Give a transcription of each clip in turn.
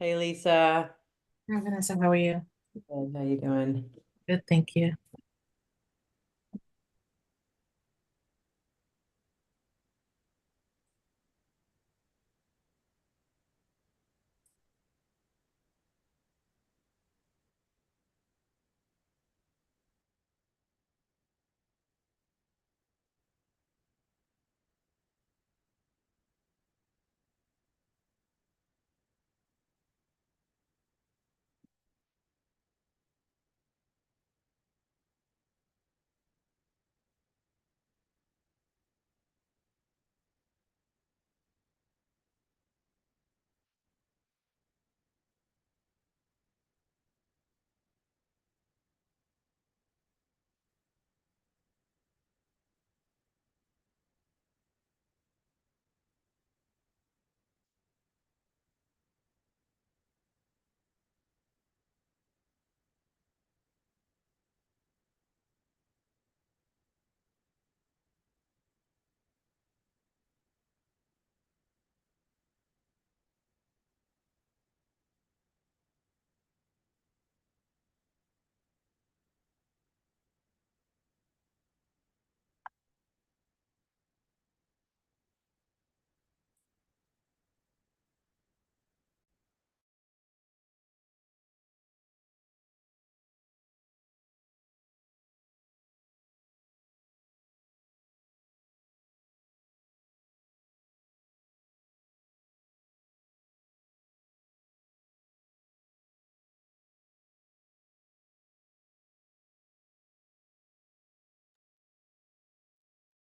Hey Lisa, Hi, Vanessa, how are you? good. How you doing? Good, thank you.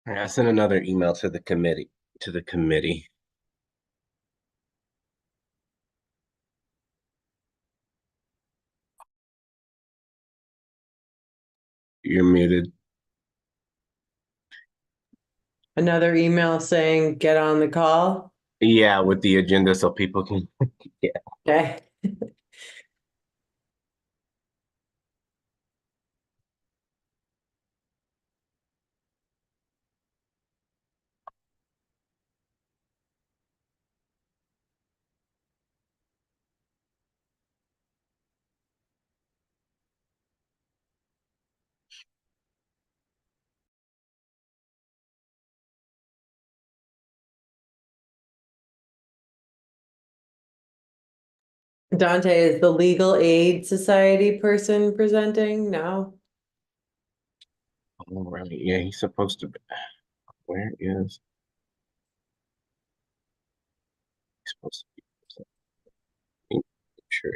I sent another email to the committee. To the committee. You're muted. Another email saying get on the call. Yeah, with the agenda so people can. Yeah. Okay. Dante, is the Legal Aid Society person presenting? No. All right. Yeah, he's supposed to be. Where is he supposed to be? Sure.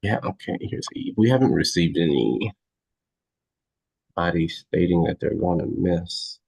Yeah, okay. Here's we haven't received anybody stating that they're going to miss.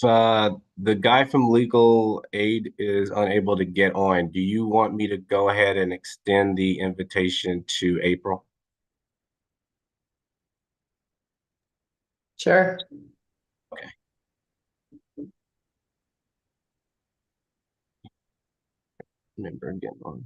the guy from legal aid is unable to get on, do you want me to go ahead and extend the invitation to April? Sure. Remember getting on.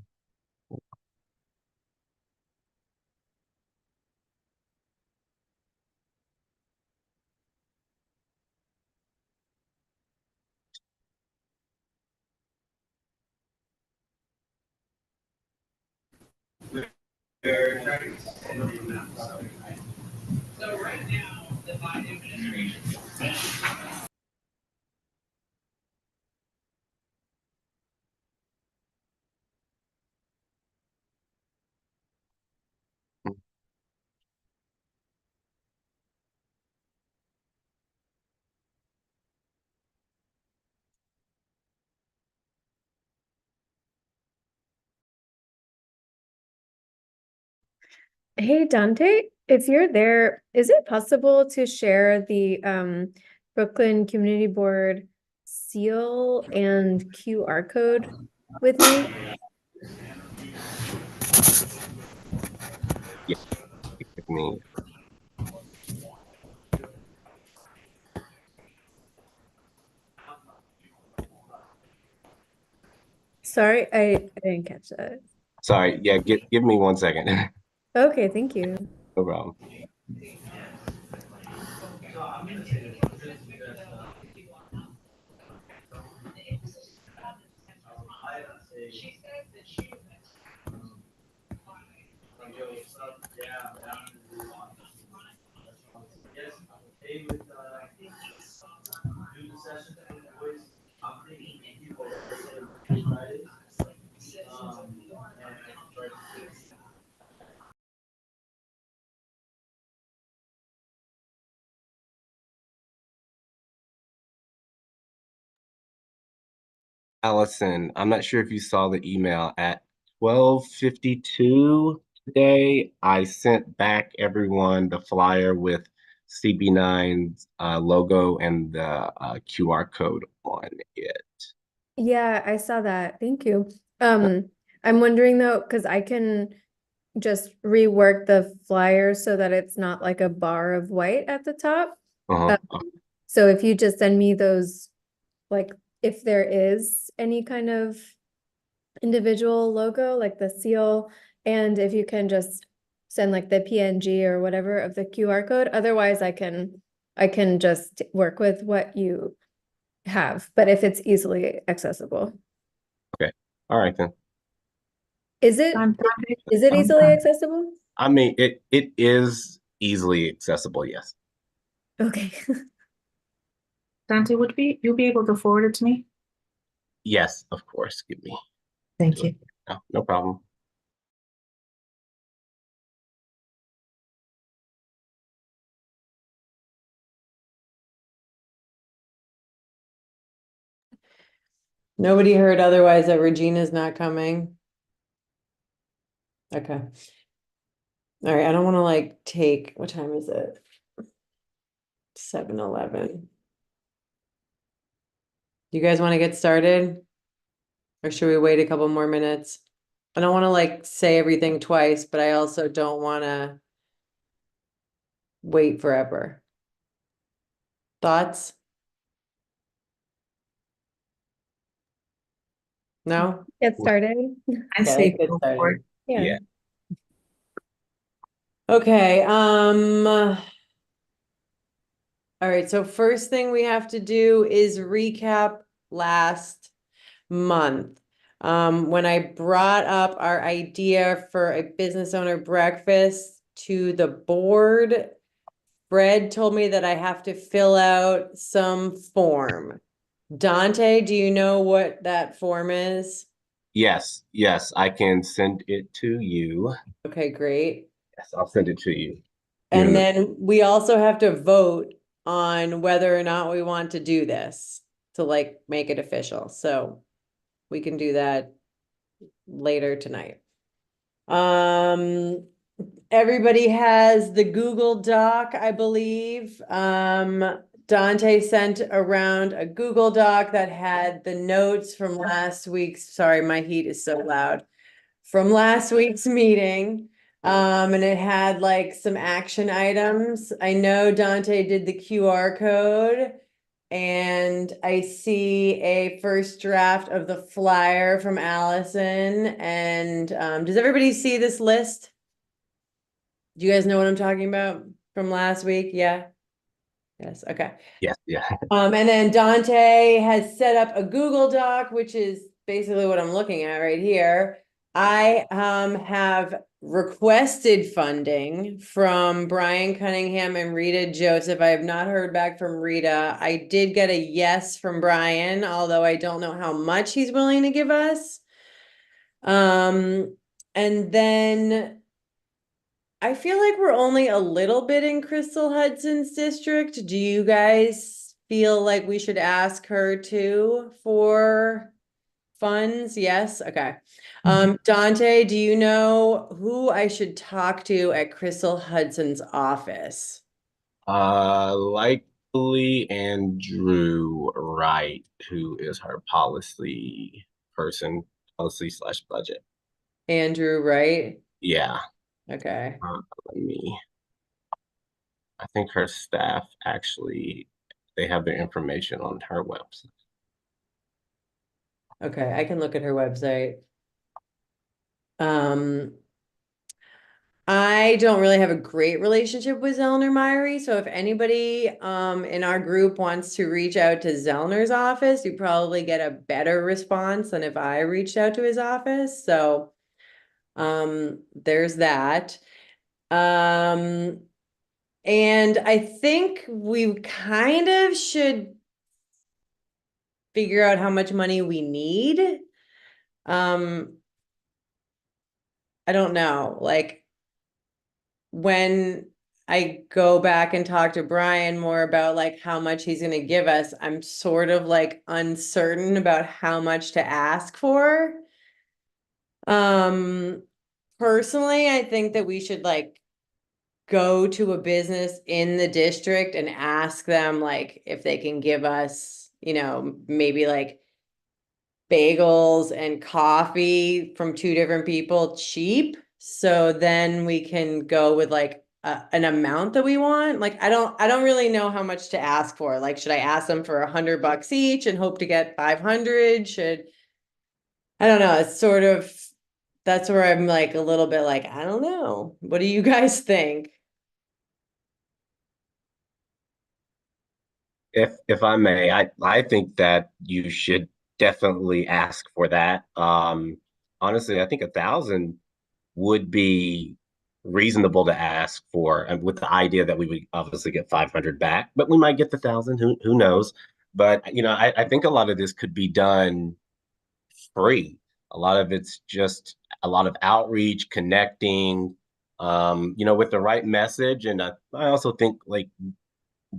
Hey Dante, if you're there, is it possible to share the Brooklyn Community Board seal and QR code with me? Give me Sorry, I didn't catch that. Sorry, yeah, give me 1 second. Okay, thank you. No problem. Allison, I'm not sure if you saw the email at 12:52 today. I sent back everyone the flyer with CB9's logo and the QR code on it. Yeah, I saw that. Thank you. I'm wondering though, because I can just rework the flyer so that it's not like a bar of white at the top. Uh-huh. So if you just send me those, like if there is any kind of individual logo, like the seal, and if you can just send like the PNG or whatever of the QR code. Otherwise, I can just work with what you have, but if it's easily accessible. Okay. All right then. Is it easily accessible? I mean, it is easily accessible, yes. Okay. Dante, you'll be able to forward it to me? Yes, of course. Give me. Thank you. No problem. Nobody heard otherwise that Regina's not coming. Okay. All right, I don't want to like take, what time is it? 7:11. You guys want to get started? Or should we wait a couple more minutes? I don't want to like say everything twice, but I also don't want to wait forever. Thoughts? No? Get started. I Okay, say let's get go started. for it. Yeah. Yeah. Okay, all right, so first thing we have to do is recap last month. When I brought up our idea for a business owner breakfast to the board, Fred told me that I have to fill out some form. Dante, do you know what that form is? Yes, I can send it to you. Okay, great. Yes, I'll send it to you. And then we also have to vote on whether or not we want to do this to like make it official. So we can do that later tonight. Everybody has the Google Doc, I believe. Dante sent around a Google Doc that had the notes from last week's, sorry, my heat is so loud. From last week's meeting, and it had like some action items. I know Dante did the QR code. And I see a first draft of the flyer from Allison. And does everybody see this list? Do you guys know what I'm talking about from last week? Yeah. Yes, okay. Yes, yeah. And then Dante has set up a Google Doc, which is basically what I'm looking at right here. I have requested funding from Brian Cunningham and Rita Joseph. I have not heard back from Rita. I did get a yes from Brian, although I don't know how much he's willing to give us. And then I feel like we're only a little bit in Crystal Hudson's district. Do you guys feel like we should ask her too for funds? Yes, okay. Dante, do you know who I should talk to at Crystal Hudson's office? Likely Andrew Wright, who is her policy person, policy/budget. Andrew, right? Yeah. Okay. Let me. I think her staff actually, they have their information on her website. Okay, I can look at her website. I don't really have a great relationship with Zellner Myrie, so if anybody in our group wants to reach out to Zellner's office, you probably get a better response than if I reached out to his office. So there's that. And I think we kind of should figure out how much money we need. I don't know, like when I go back and talk to Brian more about like how much he's gonna give us, I'm sort of like uncertain about how much to ask for. Personally, I think that we should like go to a business in the district and ask them like if they can give us, maybe like bagels and coffee from two different people cheap. So then we can go with like an amount that we want. Like I don't really know how much to ask for. Like, should I ask them for $100 each and hope to get 500? I don't know. It's sort of, that's where I'm like a little bit like, I don't know. What do you guys think? If I may, I think that you should definitely ask for that. Honestly, I think 1,000 would be reasonable to ask for, and with the idea that we would obviously get 500 back, but we might get the 1,000. Who knows? But I think a lot of this could be done free. A lot of it's just a lot of outreach, connecting, with the right message. And I also think like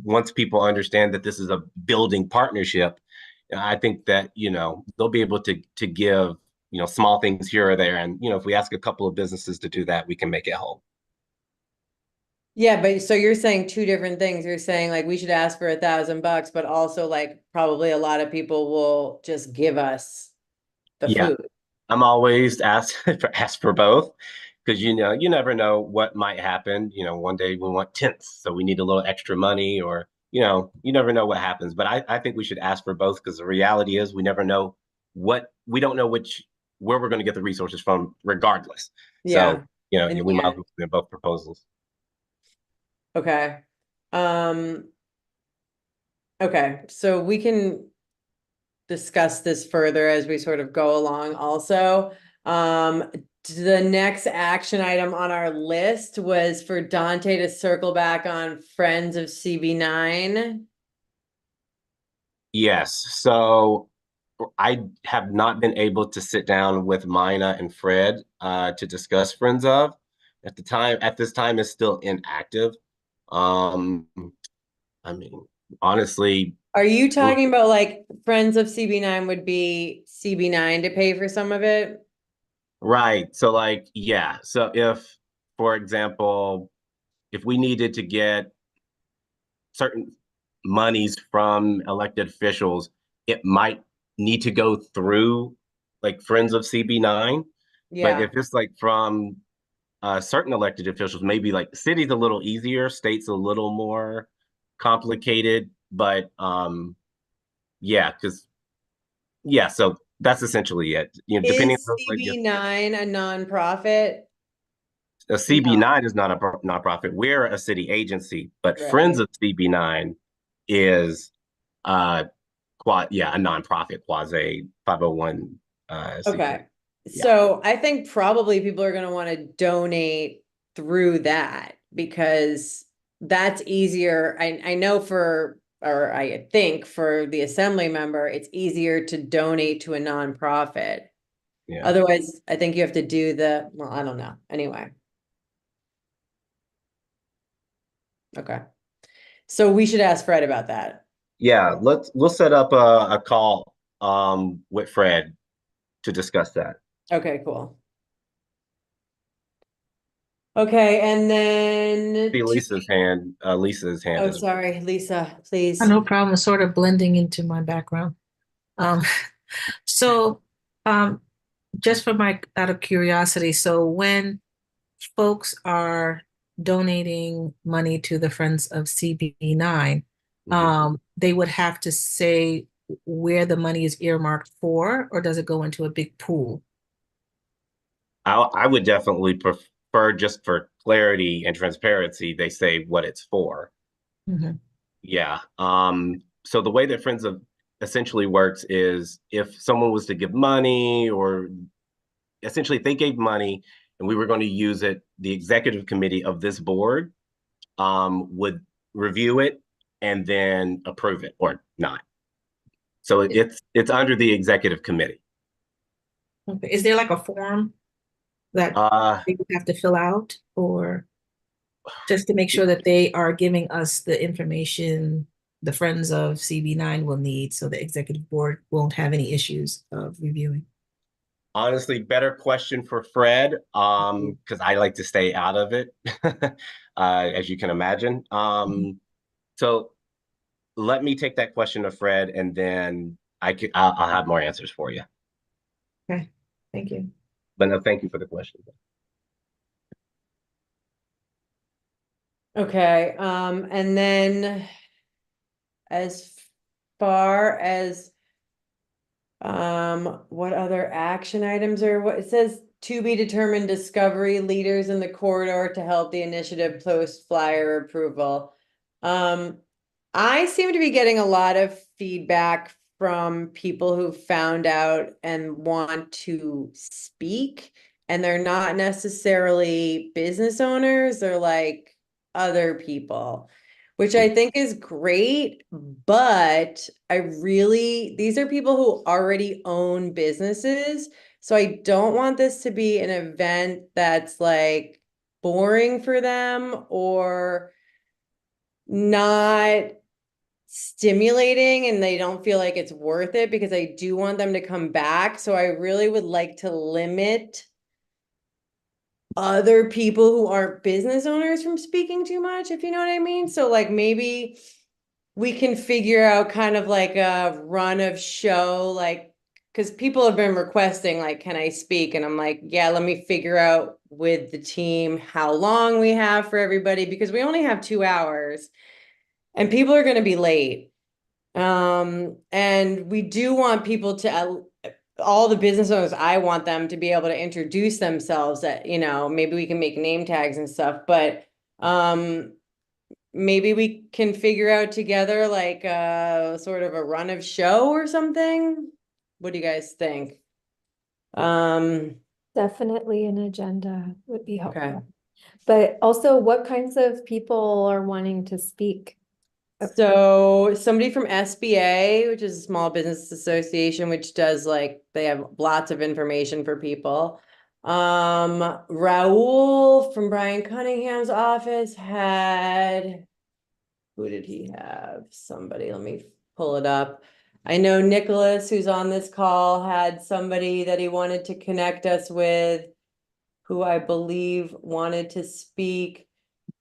once people understand that this is a building partnership, I think that they'll be able to give small things here or there, and if we ask a couple of businesses to do that, we can make it whole. Yeah, but so you're saying two different things. You're saying like we should ask for $1,000, but also like probably a lot of people will just give us the Yeah, food. I'm always ask for both, because you never know what might happen. One day we want tenths, so we need a little extra money, or you never know what happens. But I think we should ask for both, because the reality is we never know we don't know where we're going to get the resources from, regardless. Yeah. So And we might yeah. as well do both proposals. Okay. Okay, so we can discuss this further as we sort of go along also. The next action item on our list was for Dante to circle back on Friends of CB9. Yes. So I have not been able to sit down with Mina and Fred to discuss Friends of. At this time, it's still inactive. Um, I mean, honestly, Are you talking about like Friends of CB9 would be CB9 to pay for some of it? right. So like, yeah. So if, for example, if we needed to get certain monies from elected officials, it might need to go through like Friends of CB9. But Yeah, if it's like from certain elected officials, maybe like city's a little easier, state's a little more complicated. But yeah, so that's essentially it. You know, depending is on like CB9 a nonprofit? a CB9 is not a nonprofit. We're a city agency, but Friends Right. of CB9 is uh a nonprofit quasi 501 Okay. Yeah. So I think probably people are gonna want to donate through that because that's easier. I know or I think for the assembly member, it's easier to donate to a nonprofit. Yeah. Otherwise, I think you have to do well, I don't know. Anyway. Okay. So we should ask Fred about that. Yeah, we'll set up a call with Fred to discuss that. Okay, cool. Okay, and then See Lisa's hand oh, as well. sorry, Lisa, please. No problem, sort of blending into my background. Um, so, um, just for my, out of curiosity, so when folks are donating money to the Friends of CB9, they would have to say where the money is earmarked for, or does it go into a big pool? I would definitely prefer, just for clarity and transparency, they say what it's for. Mhm. Yeah. So the way that Friends of essentially works is if someone was to give money, or essentially if they gave money and we were going to use it, the executive committee of this board would review it and then approve it or not. So it's under the executive committee. Okay. Is there like a form that Uh, they would have to fill out, or just to make sure that they are giving us the information the Friends of CB9 will need so the executive board won't have any issues of reviewing? Honestly, better question for Fred, because I like to stay out of it, as you can imagine. So let me take that question to Fred, and then I'll have more answers for you. Okay, thank you. But no, thank you for the question. Okay, and then as far as what other action items are what it says to be determined discovery leaders in the corridor to help the initiative post flyer approval. I seem to be getting a lot of feedback from people who found out and want to speak, and they're not necessarily business owners, they're like other people, which I think is great, but these are people who already own businesses. So I don't want this to be an event that's like boring for them or not stimulating and they don't feel like it's worth it, because I do want them to come back. So I really would like to limit other people who aren't business owners from speaking too much, if you know what I mean. So like maybe we can figure out kind of like a run of show, like, because people have been requesting, like, can I speak? And I'm like, yeah, let me figure out with the team how long we have for everybody, because we only have 2 hours and people are going to be late. And we do want people to, all the business owners, I want them to be able to introduce themselves at, maybe we can make name tags and stuff, but, maybe we can figure out together like sort of a run of show or something. What do you guys think? Definitely an agenda would be Okay. helpful. But also, what kinds of people are wanting to speak? So somebody from SBA, which is a Small Business Association, which does like, they have lots of information for people. Raul from Brian Cunningham's office had, who did he have? Somebody, let me pull it up. I know Nicholas, who's on this call, had somebody that he wanted to connect us with, who I believe wanted to speak.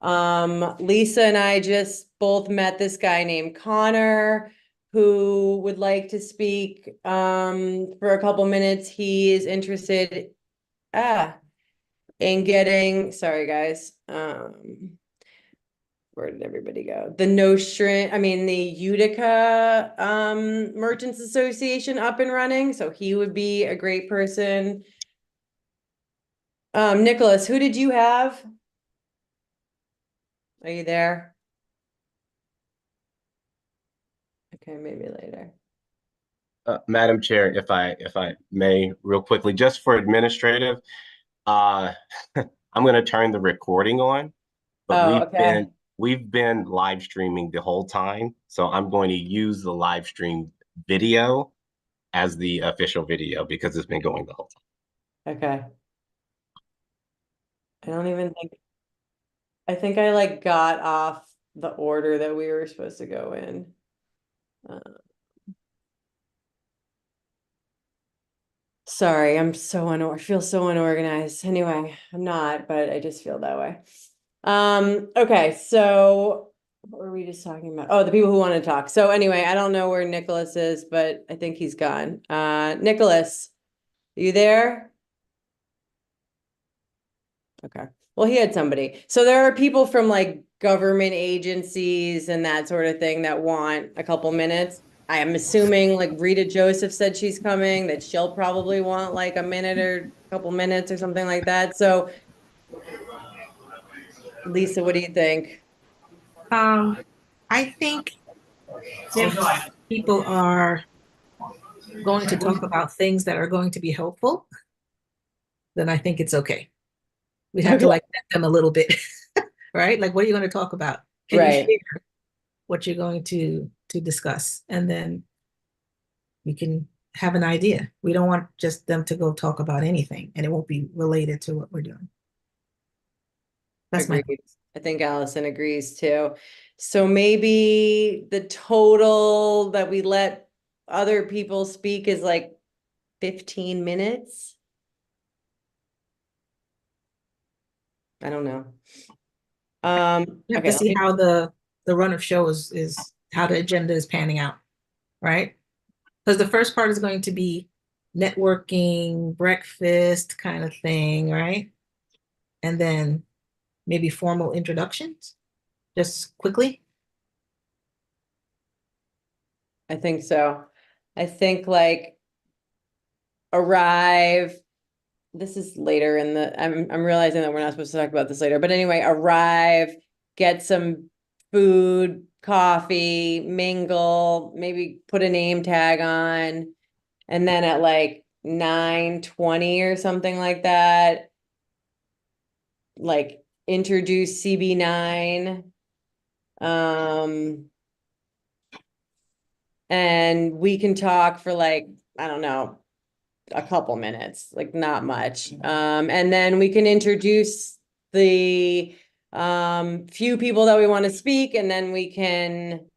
Lisa and I just both met this guy named Connor who would like to speak for a couple minutes. He is interested in getting, sorry guys, where did everybody go? The the Utica Merchants Association up and running. So he would be a great person. Nicholas, who did you have? Are you there? Okay, maybe later. Madam Chair, if I may, real quickly, just for administrative, I'm going to turn the recording on, but Oh, okay. we've been live streaming the whole time, so I'm going to use the live stream video as the official video because it's been going the whole time. Okay. I think I like got off the order that we were supposed to go in. Sorry, I feel so unorganized. Anyway, I'm not, but I just feel that way. Okay, so what were we just talking about? Oh, the people who want to talk. So anyway, I don't know where Nicholas is, but I think he's gone. Nicholas, are you there? Okay. Well, he had somebody. So there are people from like government agencies and that sort of thing that want a couple minutes. I am assuming like Rita Joseph said she's coming, that she'll probably want like a minute or a couple minutes or something like that. So Lisa, what do you think? I think if people are going to talk about things that are going to be helpful, then I think it's okay. We have to like let them a little bit, right? Like, what are you going to talk about? Can you Right. share what you're going to discuss? And then we can have an idea. We don't want just them to go talk about anything, and it won't be related to what we're doing. That's my Agreed. I think Allison agrees too. So maybe the total that we let other people speak is like 15 minutes. I don't know. You have Okay. to see how the run of show is how the agenda is panning out, right? Because the first part is going to be networking, breakfast kind of thing, right? And then maybe formal introductions, just quickly. I think so. I think like arrive. This is later in the, I'm realizing that we're not supposed to talk about this later, but anyway, arrive, get some food, coffee, mingle, maybe put a name tag on. And then at like 9:20 or something like that, like introduce CB9. And we can talk for like, I don't know, a couple minutes, like not much. And then we can introduce the few people that we want to speak, and then we can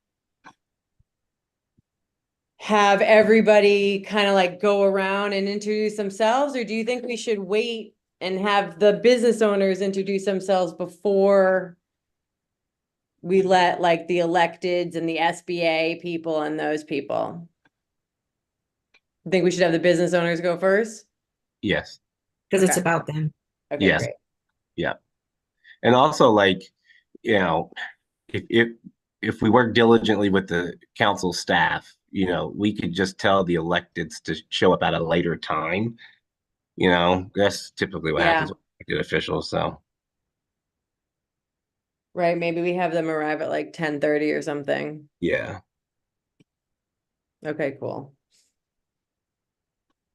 have everybody kind of like go around and introduce themselves, or do you think we should wait and have the business owners introduce themselves before we let like the electeds and the SBA people and those people? I think we should have the business owners go first. Yes. Because it's Okay. about them. Okay, Yes. great. Yeah. And also, like, you know, if we work diligently with the council staff, you know, we could just tell the electeds to show up at a later time. You know, that's typically what Yeah. happens with elected officials. So Right, maybe we have them arrive at like 10:30 or something. yeah. Okay, cool.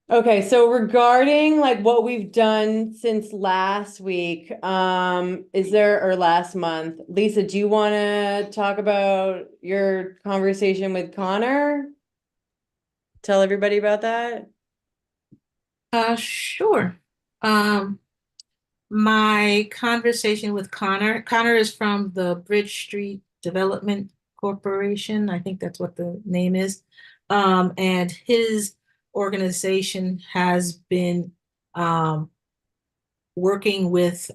Okay, so regarding like what we've done since last week, or last month, Lisa, do you want to talk about your conversation with Connor? Tell everybody about that. Sure. My conversation with Connor. Connor is from the Bridge Street Development Corporation. I think that's what the name is. And his organization has been working with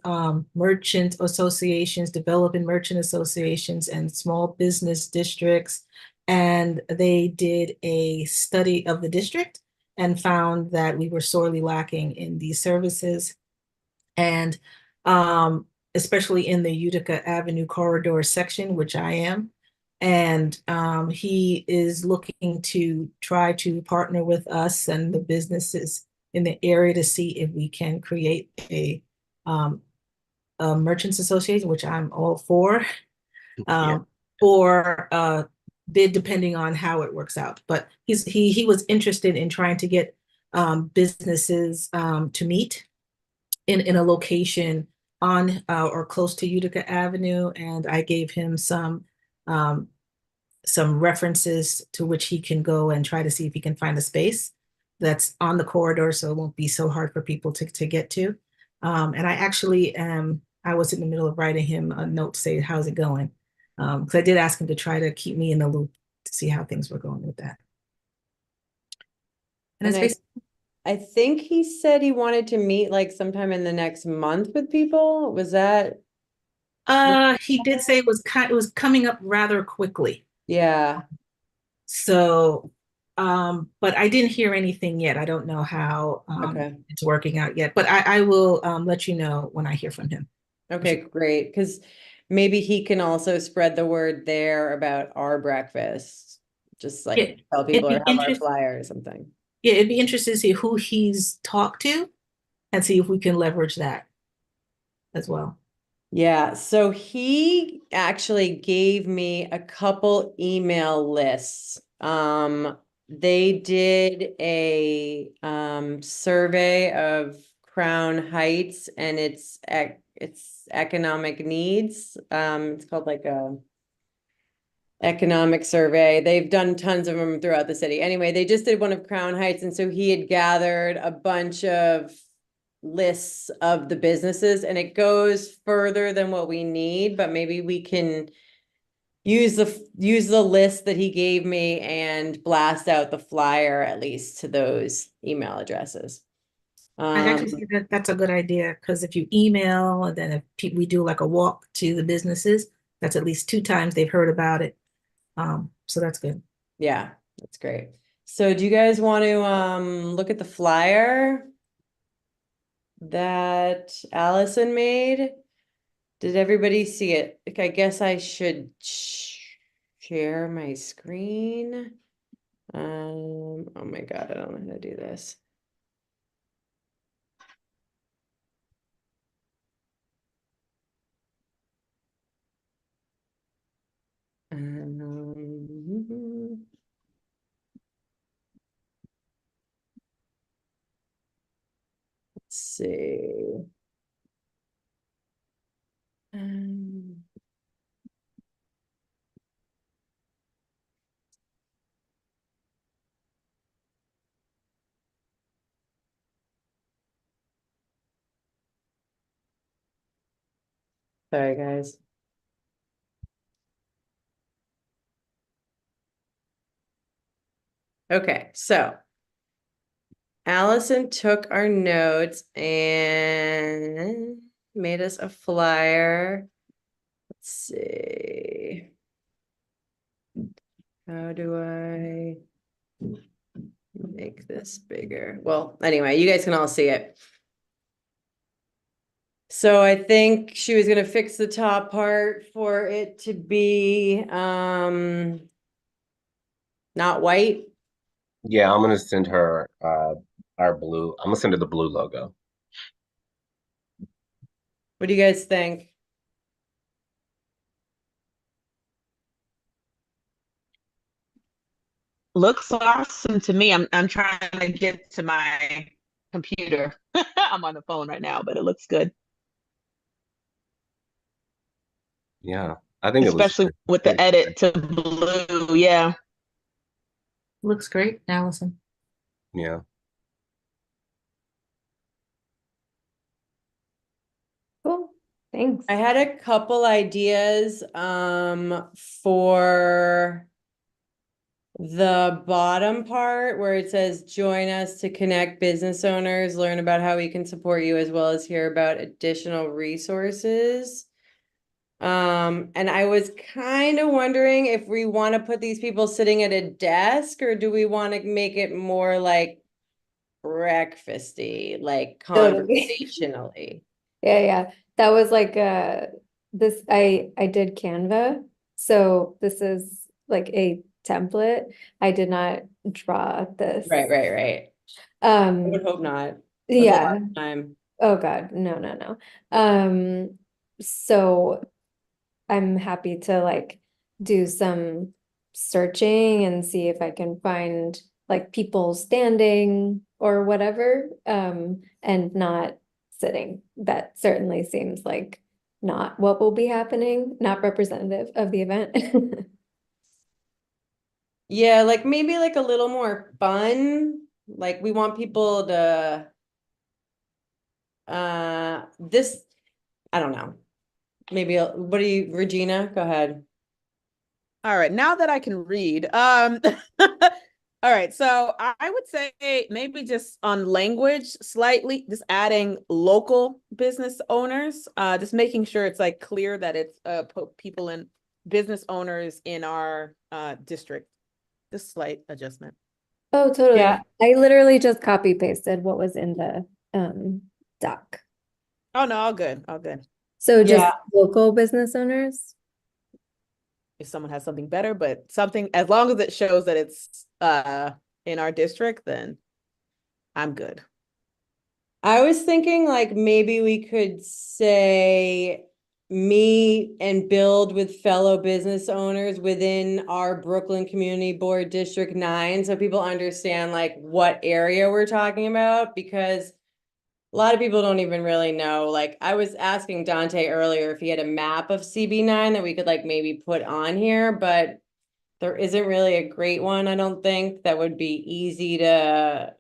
merchant associations, developing merchant associations and small business districts. And they did a study of the district and found that we were sorely lacking in these services. And especially in the Utica Avenue corridor section, which I am. And he is looking to try to partner with us and the businesses in the area to see if we can create a merchants association, which I'm all for, Yeah. or bid depending on how it works out. But he was interested in trying to get businesses to meet in a location on or close to Utica Avenue, and I gave him some references to which he can go and try to see if he can find a space that's on the corridor, so it won't be so hard for people to get to. And I actually I was in the middle of writing him a note to say how's it going, because I did ask him to try to keep me in the loop to see how things were going with that. And And that's basically. I think he said he wanted to meet like sometime in the next month with people. Was that? He did say it was coming up rather quickly. Yeah. So, but I didn't hear anything yet. I don't know how Okay. it's working out yet, but I will let you know when I hear from him. Okay, great. Because maybe he can also spread the word there about our breakfast. Just Yeah, like tell it'd people be or have our interest flyer or something. yeah, it'd be interesting to see who he's talked to and see if we can leverage that as well. Yeah, so he actually gave me a couple email lists. They did a survey of Crown Heights and its economic needs. It's called like a economic survey. They've done tons of them throughout the city. Anyway, they just did one of Crown Heights, and so he had gathered a bunch of lists of the businesses, and it goes further than what we need, but maybe we can use the list that he gave me and blast out the flyer at least to those email addresses. I actually think that that's a good idea because if you email and then if we do like a walk to the businesses, that's at least 2 times they've heard about it. So that's good. Yeah, that's great. So do you guys want to look at the flyer that Allison made? Did everybody see it? Like, I guess I should share my screen. Oh my God, I don't know how to do this. Let's see. Sorry, guys. Okay, so Allison took our notes and made us a flyer. Let's see. How do I make this bigger? Well, anyway, you guys can all see it. So I think she was gonna fix the top part for it to be not white. Yeah, I'm gonna send her our blue. I'm gonna send her the blue logo. What do you guys think? Looks awesome to me. I'm trying to get to my computer. I'm on the phone right now, but it looks good, Yeah, I think it looks especially with the great. edit to blue. Yeah. Looks great, Allison. Yeah. Cool. Thanks. I had a couple ideas for, the bottom part where it says, join us to connect business owners, learn about how we can support you, as well as hear about additional resources. And I was kind of wondering if we want to put these people sitting at a desk, or do we want to make it more like breakfasty, like Totally. conversationally? Yeah. That was like this I did Canva. So this is like a template. I did not draw this. Right. I would Um hope not. That's a lot yeah. of time. Oh God, no. So I'm happy to like do some searching and see if I can find like people standing or whatever, and not sitting. That certainly seems like not what will be happening, not representative of the event. Yeah, like maybe like a little more fun. Like we want people to this, I don't know. Maybe what do you, Regina? Go ahead. All right, now that I can read, all right, so I would say maybe just on language slightly, just adding local business owners, just making sure it's like clear that it's people and business owners in our district. Just slight adjustment. Oh, totally. Yeah. I literally just copy pasted what was in the doc. Oh no, all good, all good. So just Yeah. local business owners. If someone has something better, but something as long as it shows that it's in our district, then I'm good. I was thinking like maybe we could say meet and build with fellow business owners within our Brooklyn Community Board District 9, so people understand like what area we're talking about, because a lot of people don't even really know. Like I was asking Dante earlier if he had a map of CB9 that we could like maybe put on here, but there isn't really a great one, I don't think, that would be easy to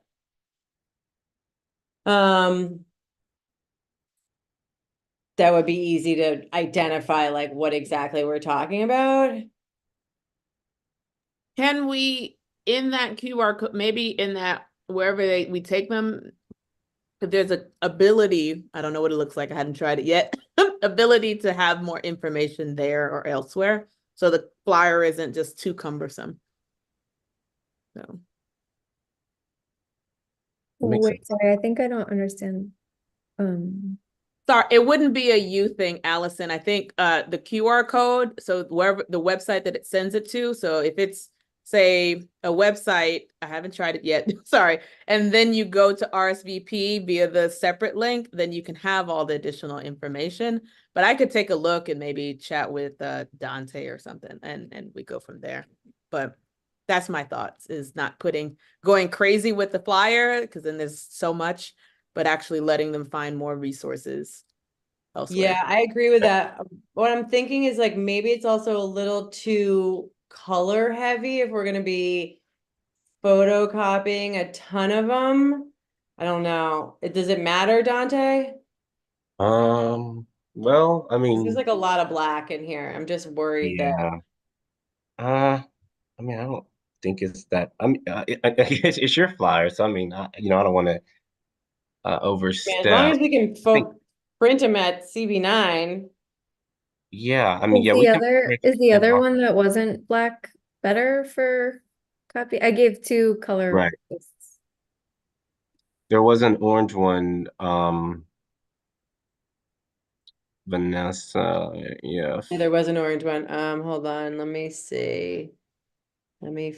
um that would be easy to identify like what exactly we're talking about. Can we, in that QR code, maybe in that wherever we take them, if there's a ability, I don't know what it looks like, I hadn't tried it yet, ability to have more information there or elsewhere, so the flyer isn't just too cumbersome. So Makes sense. Wait, sorry, I think I don't understand. sorry, it wouldn't be a you thing, Allison. I think the QR code, so wherever the website that it sends it to, so if it's say a website, I haven't tried it yet, sorry, and then you go to RSVP via the separate link, then you can have all the additional information. But I could take a look and maybe chat with Dante or something, and we go from there. But that's my thoughts, is not going crazy with the flyer, because then there's so much, but actually letting them find more resources elsewhere. Yeah, I agree with that. What I'm thinking is like maybe it's also a little too color heavy if we're gonna be photocopying a ton of them. I don't know. Does it matter, Dante? Well, I There's mean, like a lot of black in here. I'm just worried that, yeah. I mean, I don't think it's that. I mean, it's your flyer, so I mean, I don't want to man, as long overstep. as we can I think, print them at CB9. yeah. I mean, yeah, we can print Is the them other off. one that wasn't black better for copy? I gave two color Right. posts. There was an orange one. Vanessa. Yeah. Yeah, there was an orange one. Hold on, let me see. Let me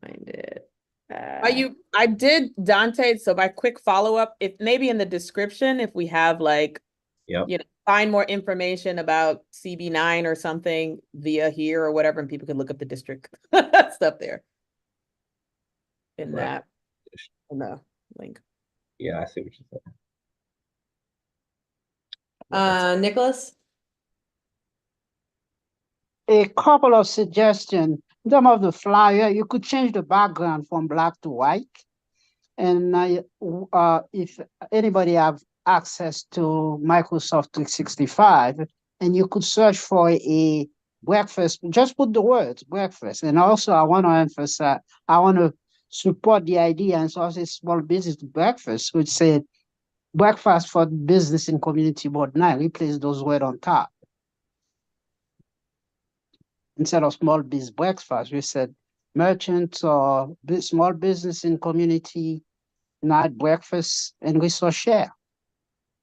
find it. I did Dante, so my quick follow-up, if maybe in the description, if we have like, Yep. find more information about CB9 or something via here or whatever, and people can look up the district stuff there in Right. that, in the link. Yeah, I see what you're saying. Nicholas? A couple of suggestions. In terms of the flyer, you could change the background from black to white. And if anybody have access to Microsoft 365, and you could search for a breakfast, just put the words breakfast. And also I want to emphasize, I want to support the idea, and so I say small business breakfast, which said breakfast for business and community board 9, replace those words on top. Instead of small biz breakfast, we said merchants or small business and community night breakfast and resource share.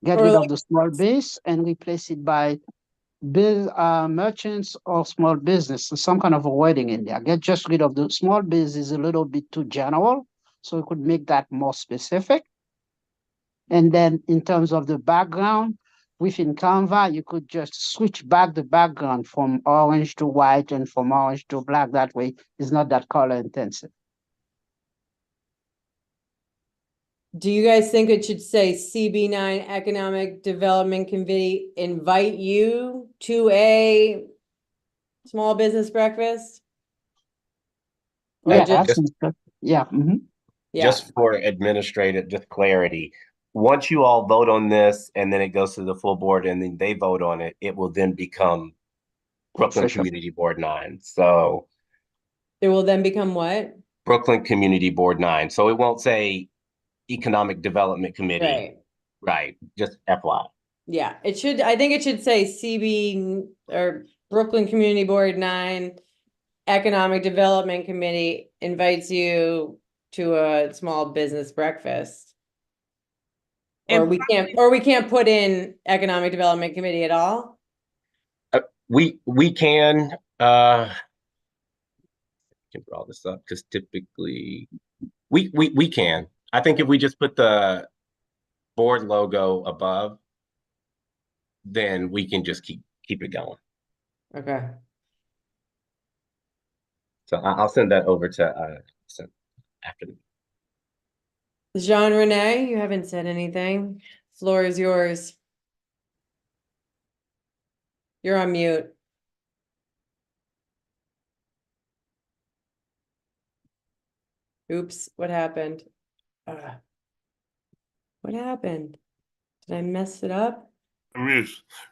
Get Or rid like- of the small biz and replace it by merchants or small business, some kind of a wording in there. Get just rid of the small biz is a little bit too general, so we could make that more specific. And then in terms of the background, within Canva, you could just switch back the background from orange to white and from orange to black. That way, it's not that color intensive. Do you guys think it should say CB9 Economic Development Committee invite you to a small business breakfast? Or Yeah, just, that's good. Yeah. Mhm. yeah, Just for administrative, just clarity, once you all vote on this and then it goes to the full board and then they vote on it, it will then become Brooklyn Official. Community Board 9. So it will then become what? Brooklyn Community Board 9. So it won't say Economic Development Committee. Right, Right. Just FY. yeah, it should, I think it should say CB or Brooklyn Community Board 9 Economic Development Committee invites you to a small business breakfast. Or And we can't put in Economic Development Committee at all? We can draw this up because typically we can. I think if we just put the board logo above, then we can just keep it going. Okay. So I'll send that over to after the Jean Renee, you haven't said anything. Floor is yours. You're on mute. Oops, what happened? What happened? Did I mess it up?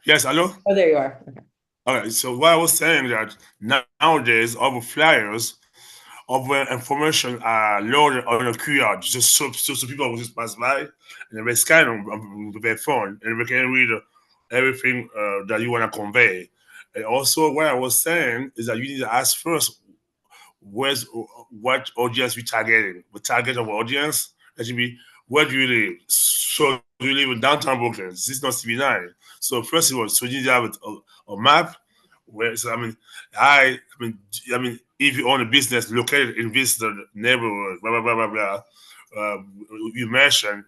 Yes, hello? Oh, there you are. Okay. All right, so what I was saying that nowadays, all the flyers, all the information are loaded on a QR, just so people will just pass by and they scan them with their phone and they can read everything that you want to convey. And also, what I was saying is that you need to ask first what audience we targeting. The target of audience that should be where do you live? So do you live in downtown Brooklyn? This is not CB9. So first of all, so you need to have a map where so I mean if you own a business located in this neighborhood, blah blah blah blah blah, you mentioned,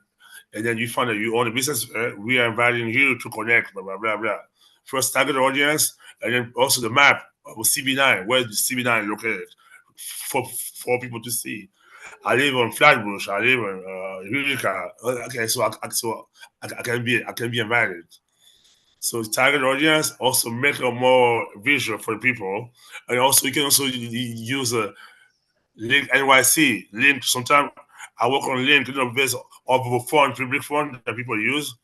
and then you find that you own a business, we are inviting you to connect, blah blah blah blah. First target audience, and then also the map of CB9. Where is the CB9 located? For people to see. I live on Flatbush. I live in Utica. Okay, so I can be invited. So target audience also make it more visual for people, and also you can also use a link NYC link. Sometimes I work on link, based off of a phone, public phone that people use.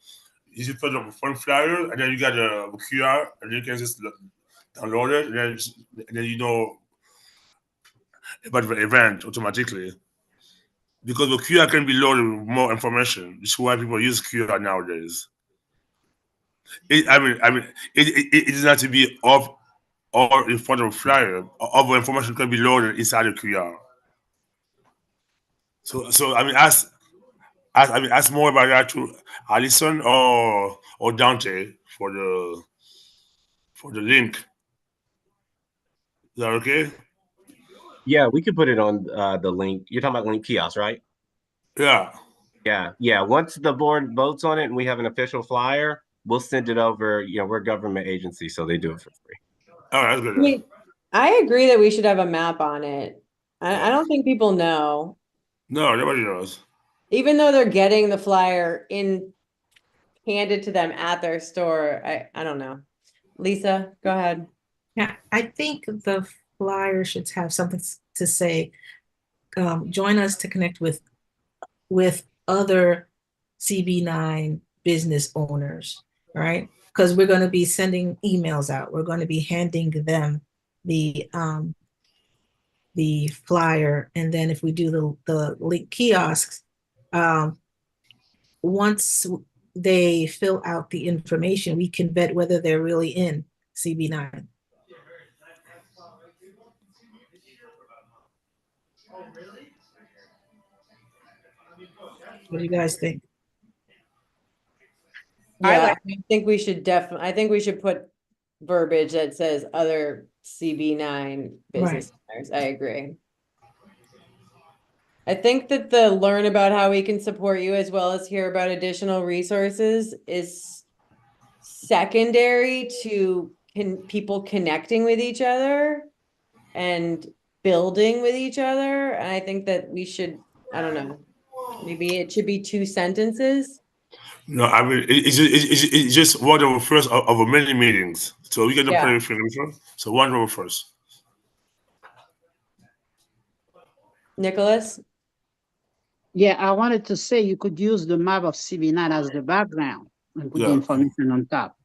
You put up a phone flyer, and then you got a QR, and you can just download it, and then you know about the event automatically. Because the QR can be loaded with more information. This is why people use QR nowadays. It doesn't have to be off or in front of a flyer. Other information can be loaded inside the QR. So ask more about that to Alison or Dante for the link. Is that okay? Yeah, we could put it on the link. You're talking about link kiosk, right? Yeah. Yeah. Once the board votes on it and we have an official flyer, we'll send it over. You know, we're a government agency, so they do it for free. All right, that's good. I mean, I agree that we should have a map on it. I don't think people know, No, nobody knows. even though they're getting the flyer handed to them at their store. I don't know. Lisa, go ahead. Yeah, I think the flyer should have something to say. Join us to connect with other CB9 business owners, right? because we're going to be sending emails out. We're going to be handing them the flyer, and then if we do the link kiosks, once they fill out the information, we can vet whether they're really in CB9. What do you guys think? Yeah, I think we should I think we should put verbiage that says other CB9 business owners. I agree. I think that the learn about how we can support you as well as hear about additional resources is secondary to people connecting with each other and building with each other. And I think that we should, I don't know, maybe it should be 2 sentences. No, I mean it's just one of the first of many meetings. So we get the Yeah. planning information. So one of the first. Nicholas? Yeah, I wanted to say you could use the map of CB9 as the background and put the Yeah. information on top.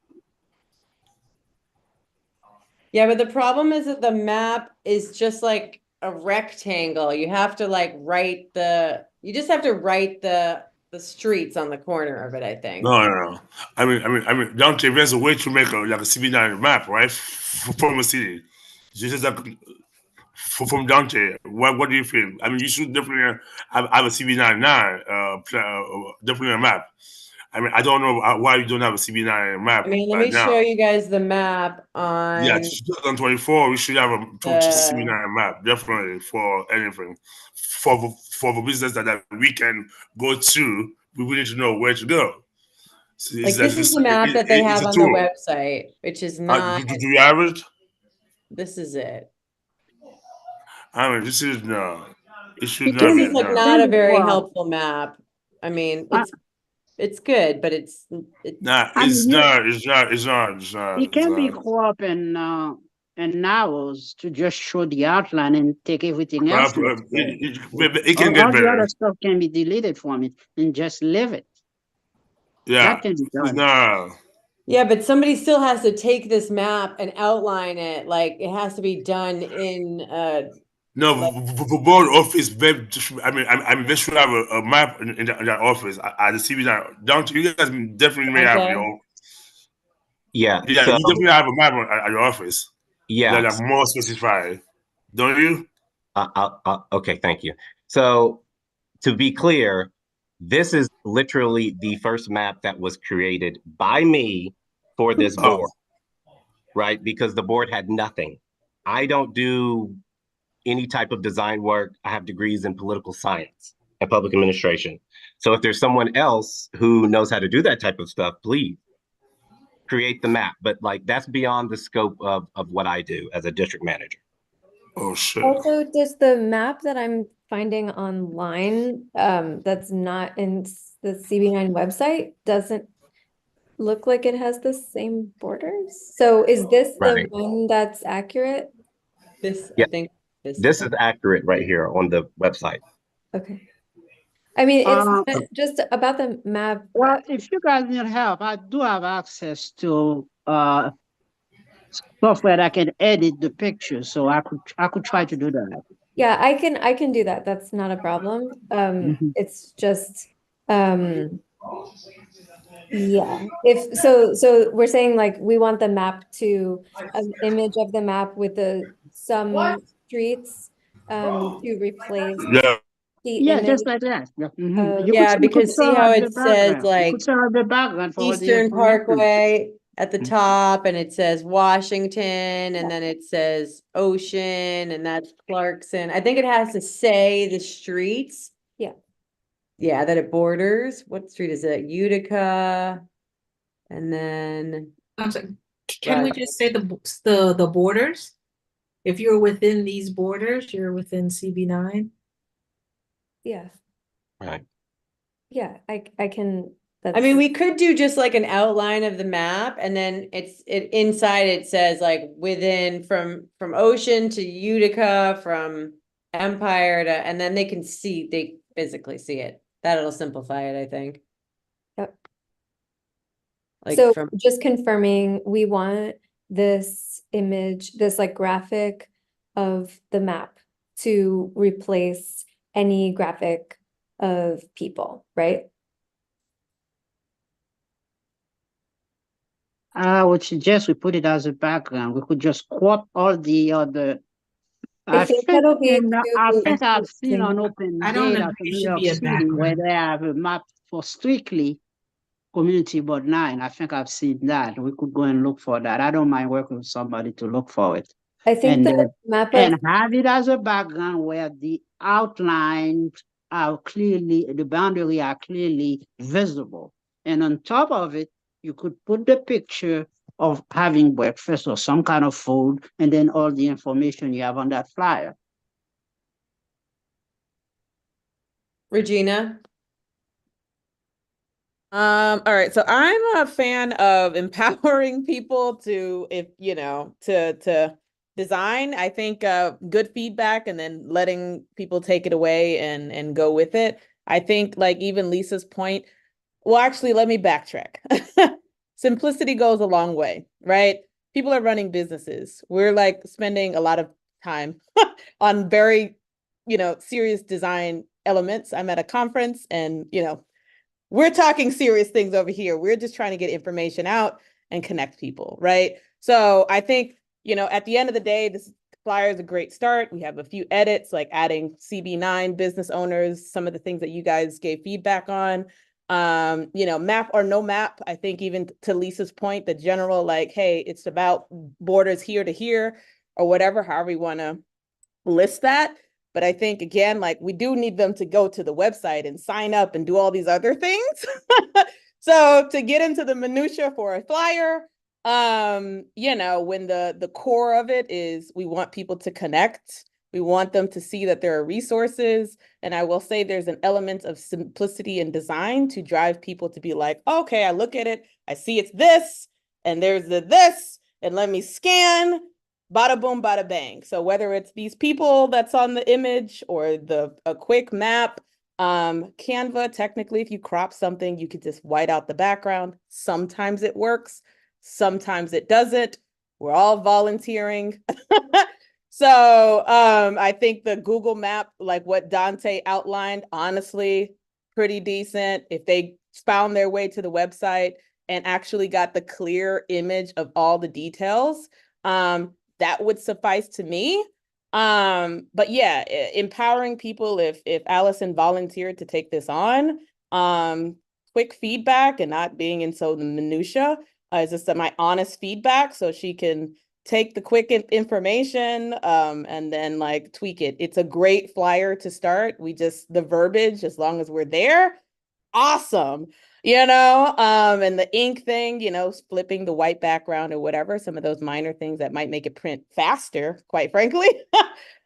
Yeah, but the problem is that the map is just like a rectangle. You have to like you just have to write the streets on the corner of it, I think. No. I mean, Dante, there's a way to make like a CB9 map, right? From a city. Just like from Dante. What do you feel? I mean, you should definitely have a CB9 now, definitely a map. I mean, I don't know why you don't have a CB9 map I mean, let right me now. show you guys the map on Yeah, 2024, we should have a CB9 map, definitely, for anything. For the business that we can go to, we need to know where to go. So like this is the map that they have on the website, which is not, do you have it? this is it. I mean, this is no. It should This not be is like done. not a very Well, helpful map. I mean, I- it's good, but it's Nah, I it's mean, not. It's not. It's not. It's not. it can be cropped and narrows to just show the outline and take everything else. It can All get the better. other stuff can be deleted from it and just leave it. Yeah, That can be it's done. not. yeah, but somebody still has to take this map and outline it. Like it has to be done in No, the board office. I mean, they should have a map in that office at the CB9. Don't you guys definitely may have Okay. your own. Yeah. Yeah, So you definitely have a map at your office. yeah. That are more specified, don't you? Okay. Thank you. So to be clear, this is literally the first map that was created by me for this Oh. board, right? Because the board had nothing. I don't do any type of design work. I have degrees in political science and public administration. So if there's someone else who knows how to do that type of stuff, please create the map. But like that's beyond the scope of what I do as a district manager. Oh shit. Also, does the map that I'm finding online, that's not in the CB9 website, doesn't look like it has the same borders? So is this the Right. one that's accurate? this. Yeah. I think This is accurate right here on the website. Okay. I mean, it's Uh, not just about the map. Well, if you guys need help, I do have access to software that can edit the picture, so I could try to do that. Yeah, I can do that. That's not a problem. Mhm. It's just yeah. If so we're saying like we want the map to an image of the map with some streets to replace Yeah. the Yeah, image. just like that. Yeah, mhm. You yeah, could because see throw how out the it says background. You like could throw out the background for the Eastern information. Parkway at the Mhm. top, and it says Washington, and then it says Ocean, and that's Clarkson. I think it has to say the streets. Yeah. Yeah, that it borders. What street is it? Utica. And then I'm sorry, can we Right. just say the borders? If you're within these borders, you're within CB9. Yeah. Right. Yeah, I can. I mean, we could do just like an outline of the map, and then inside it says like within from Ocean to Utica, from Empire to, and then they physically see it. That'll simplify it, I think. Yep. Like So from, just confirming, we want this image, this like graphic of the map to replace any graphic of people, right? I would suggest we put it as a background. We could just crop all the other. I think that'll be I too think I've seen on confusing. Open I don't Data agree. from It New should York be a City where background. they have a map for strictly Community Board 9. I think I've seen that. We could go and look for that. I don't mind working with somebody to look for it. I think And the map and of, have it as a background where the outlines are clearly, the boundary are clearly visible. And on top of it, you could put the picture of having breakfast or some kind of food, and then all the information you have on that flyer. Regina? All right, so I'm a fan of empowering people to, if you know, to design. I think good feedback and then letting people take it away and go with it. I think like even Lisa's point, well, actually, let me backtrack. Simplicity goes a long way, right? People are running businesses. We're like spending a lot of time on very, serious design elements. I'm at a conference and, we're talking serious things over here. We're just trying to get information out and connect people, right? So I think, at the end of the day, this flyer is a great start. We have a few edits, like adding CB9 business owners, some of the things that you guys gave feedback on. Map or no map. I think even to Lisa's point, the general, like, hey, it's about borders here to here or whatever, however you want to list that. But I think, again, like we do need them to go to the website and sign up and do all these other things. So to get into the minutia for a flyer, when the core of it is we want people to connect. We want them to see that there are resources. And I will say there's an element of simplicity in design to drive people to be like, okay, I look at it, I see it's this, and there's this, and let me scan. Bada boom, bada bang. So whether it's these people that's on the image or a quick map, Canva, technically, if you crop something, you could just white out the background. Sometimes it works, sometimes it doesn't. We're all volunteering. So I think the Google map, like what Dante outlined, honestly, pretty decent. If they found their way to the website and actually got the clear image of all the details, that would suffice to me. But yeah, empowering people, if Allison volunteered to take this on, quick feedback and not being in so the minutia, is just my honest feedback so she can take the quick information and then like tweak it. It's a great flyer to start. The verbiage, as long as we're there, awesome. And the ink thing, flipping the white background or whatever, some of those minor things that might make it print faster, quite frankly.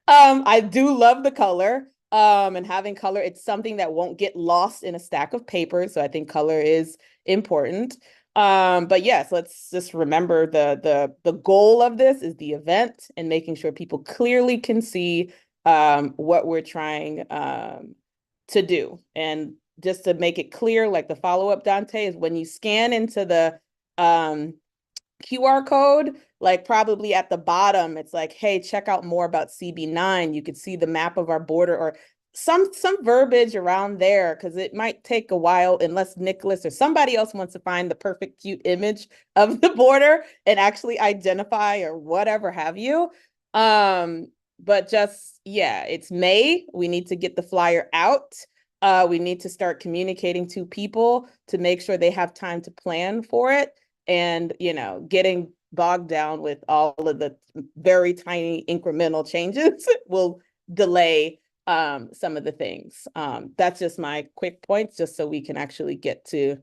I do love the color. And having color, it's something that won't get lost in a stack of paper. So I think color is important. But yes, let's just remember the goal of this is the event and making sure people clearly can see what we're trying to do. And just to make it clear, like the follow-up, Dante, is when you scan into the QR code, like probably at the bottom, it's like, hey, check out more about CB9. You could see the map of our border or some verbiage around there, because it might take a while unless Nicholas or somebody else wants to find the perfect cute image of the border and actually identify or whatever have you. But just, yeah, it's May. We need to get the flyer out. We need to start communicating to people to make sure they have time to plan for it. And, getting bogged down with all of the very tiny incremental changes will delay some of the things. That's just my quick points, just so we can actually get to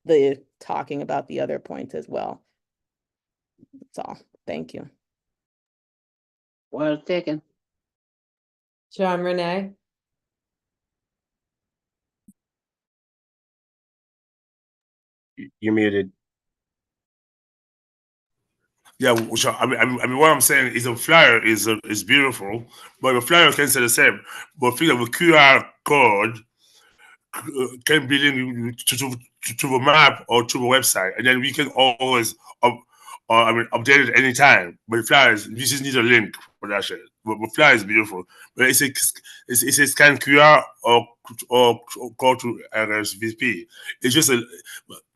the talking about the other points as well. That's all. Thank you. Well taken. Jean Renee? You're muted. Yeah, so, I mean, what I'm saying is the flyer is beautiful, but the flyer can say the same. But think of a QR code can be linked to the map or to the website, and then we can always update it anytime. But the flyers, we just need a link for that shit. But the flyer is beautiful. But it's a scan QR or call to RSVP. It's just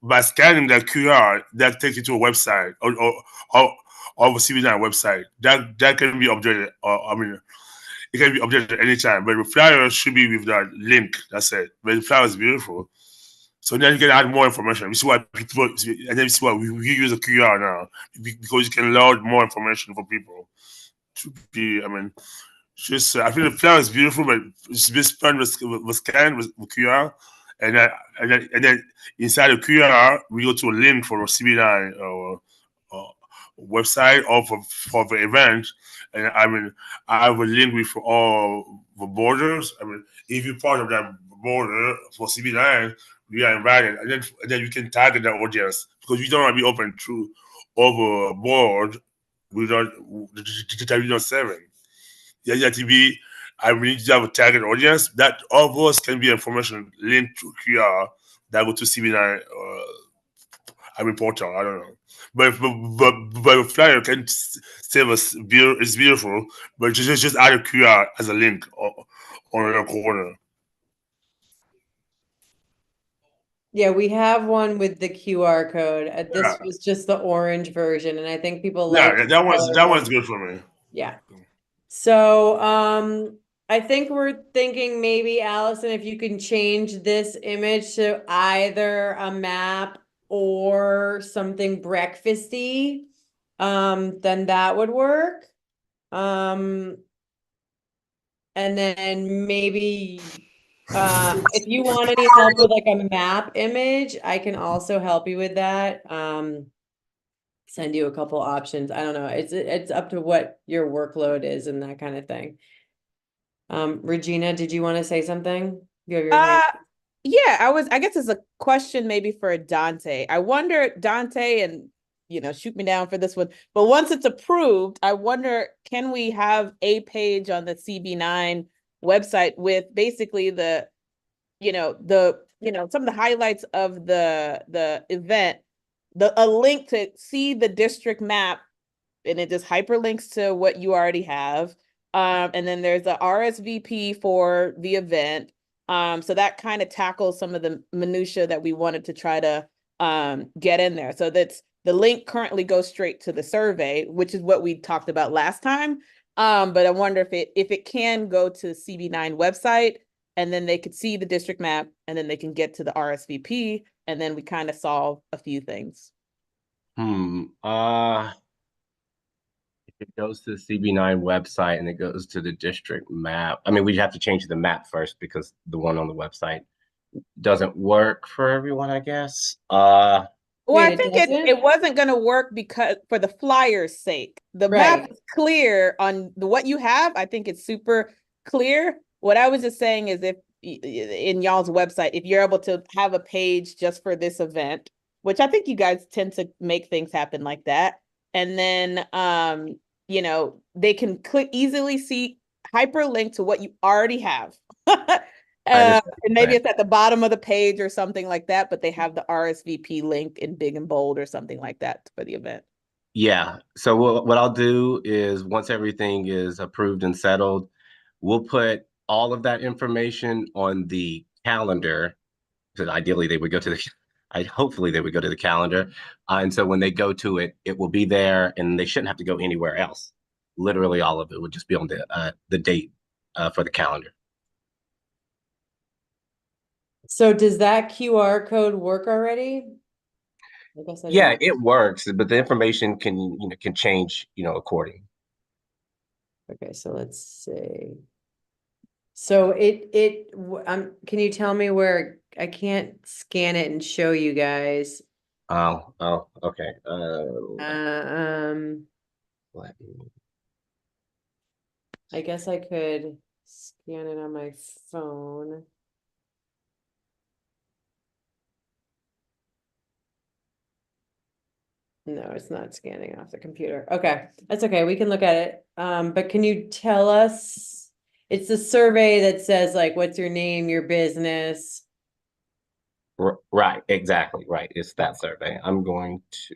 by scanning that QR, that takes you to a website or the CB9 website. That can be updated. It can be updated anytime. But the flyer should be with that link. That's it. But the flyer is beautiful. So then you can add more information. This is why people, and then this is why we use a QR now, because you can load more information for people to be. Just I think the flyer is beautiful, but it's just fun with scan with QR, and then inside the QR we go to a link for a CB9 or website or for the event, and I have a link with all the borders. If you're part of that border for CB9, we are invited, and then you can target the audience because we don't want to be open to overboard without we don't serving. Yeah, you have to be. We need to have a target audience that all of us can be information linked to QR that go to CB9 portal. I don't know, but a flyer can save us. It's beautiful, but just add a QR as a link on a corner. Yeah, we have one with the QR code. This Yeah. was just the orange version, and I think people Yeah, like that one's good for me. Yeah. So, I think we're thinking maybe Allison, if you can change this image to either a map or something breakfasty, then that would work. And then maybe, if you want any help with like a map image, I can also help you with that. Send you a couple options. I don't know. It's up to what your workload is and that kind of thing. Regina, did you want to say something? You have your hand. Yeah, I guess it's a question maybe for Dante. I wonder, Dante, and shoot me down for this one, but once it's approved, I wonder, can we have a page on the CB9 website with basically some of the highlights of the event, a link to see the district map, and it just hyperlinks to what you already have. And then there's the RSVP for the event. So that kind of tackles some of the minutia that we wanted to try to get in there. So that's the link currently goes straight to the survey, which is what we talked about last time. But I wonder if it can go to the CB9 website, and then they could see the district map, and then they can get to the RSVP, and then we kind of solve a few things. If it goes to the CB9 website and it goes to the district map, we'd have to change the map first because the one on the website doesn't work for everyone, I guess. Well, Wait, I think it wasn't going to work because for the flyer's sake, the map is clear on what you have. I think it's super clear. What I was just saying is if in y'all's website, if you're able to have a page just for this event, which I think you guys tend to make things happen like that. And then, they can easily see hyperlink to what you already have. And maybe it's at the bottom of the page or something like that, but they have the RSVP link in big and bold or something like that for the event. Yeah. So what I'll do is once everything is approved and settled, we'll put all of that information on the calendar. So ideally they would go to hopefully they would go to the calendar. And so when they go to it, it will be there and they shouldn't have to go anywhere else. Literally all of it would just be on the date for the calendar. So does that QR code work already? I guess Yeah, it works, but the information can change, according. Okay, so let's see. So can you tell me where I can't scan it and show you guys? Oh, okay. I guess I could scan it on my phone. No, it's not scanning off the computer. Okay, that's okay. We can look at it. But can you tell us, it's the survey that says like, what's your name, your business? Right, exactly, right. It's that survey. I'm going to,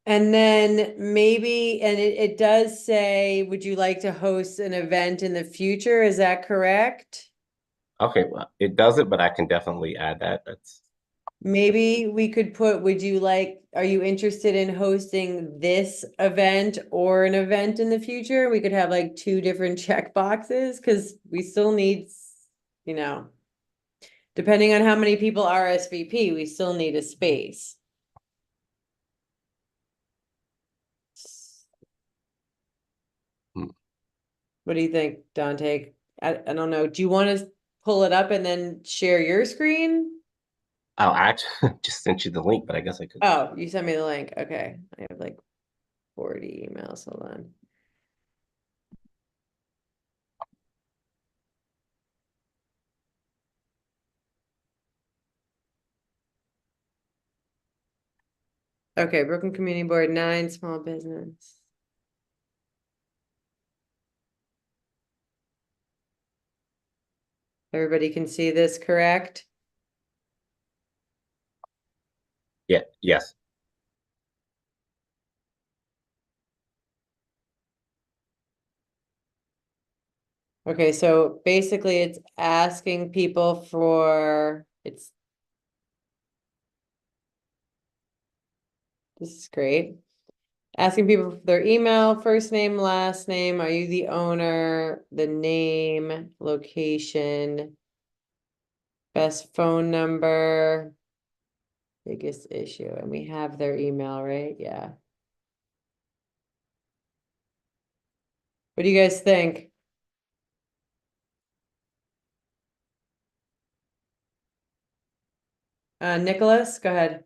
And then maybe, and it does say, would you like to host an event in the future? Is that correct? okay, well, it doesn't, but I can definitely add that. That's, Maybe we could put, are you interested in hosting this event or an event in the future? We could have like two different check boxes, because we still need, you know, depending on how many people RSVP, we still need a space. Hmm. What do you think, Dante? I don't know. Do you want to pull it up and then share your screen? I actually just sent you the link, but I guess I could. Oh, you sent me the link. Okay. I have like 40 emails. Hold on. Okay, Brooklyn Community Board, 9 small business. Everybody can see this, correct? Yeah, yes. Okay, so basically it's asking people for, this is great. Asking people for their email, first name, last name, are you the owner, the name, location, best phone number, biggest issue, and we have their email, right? Yeah. What do you guys think? Nicholas, go ahead.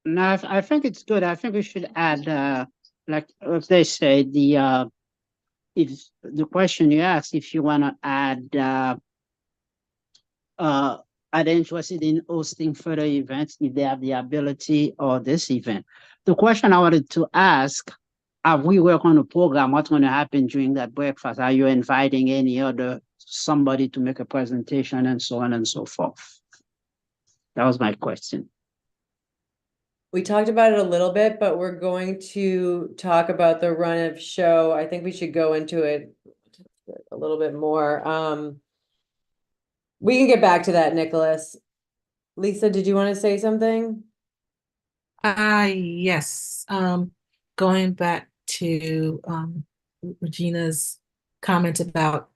No, I think it's good. I think we should add, like if they say if the question you ask, if you want to are they interested in hosting further events if they have the ability or this event. The question I wanted to ask, have we worked on a program? What's going to happen during that breakfast? Are you inviting any other somebody to make a presentation and so on and so forth? That was my question. We talked about it a little bit, but we're going to talk about the run of show. I think we should go into it a little bit more. We can get back to that, Nicholas. Lisa, did you want to say something? Yes. Going back to Regina's comment about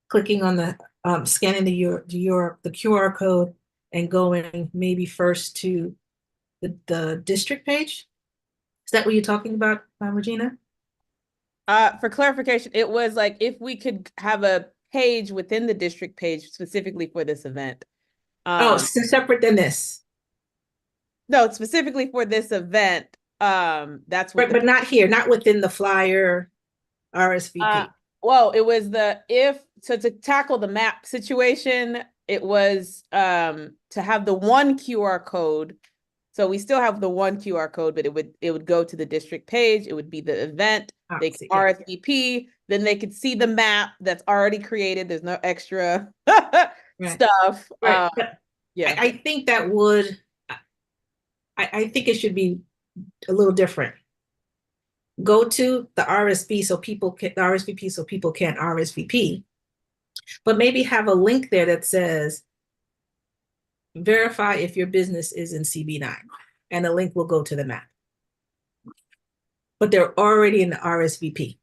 clicking on the scanning the QR code and going maybe first to the district page. Is that what you're talking about, Regina? For clarification, it was like if we could have a page within the district page specifically for this event. Oh, so separate than this. No, specifically for this event. That's what But not here, not within the flyer RSVP. well, it was to tackle the map situation, it was to have the one QR code. So we still have the one QR code, but it would go to the district page. It would be the event. They could RSVP, then they could see the map that's already created. There's no extra stuff. Right. Yeah, I think that would. I think it should be a little different. Go to the RSVP so people can RSVP, but maybe have a link there that says verify if your business is in CB9, and the link will go to the map. But they're already in the RSVP.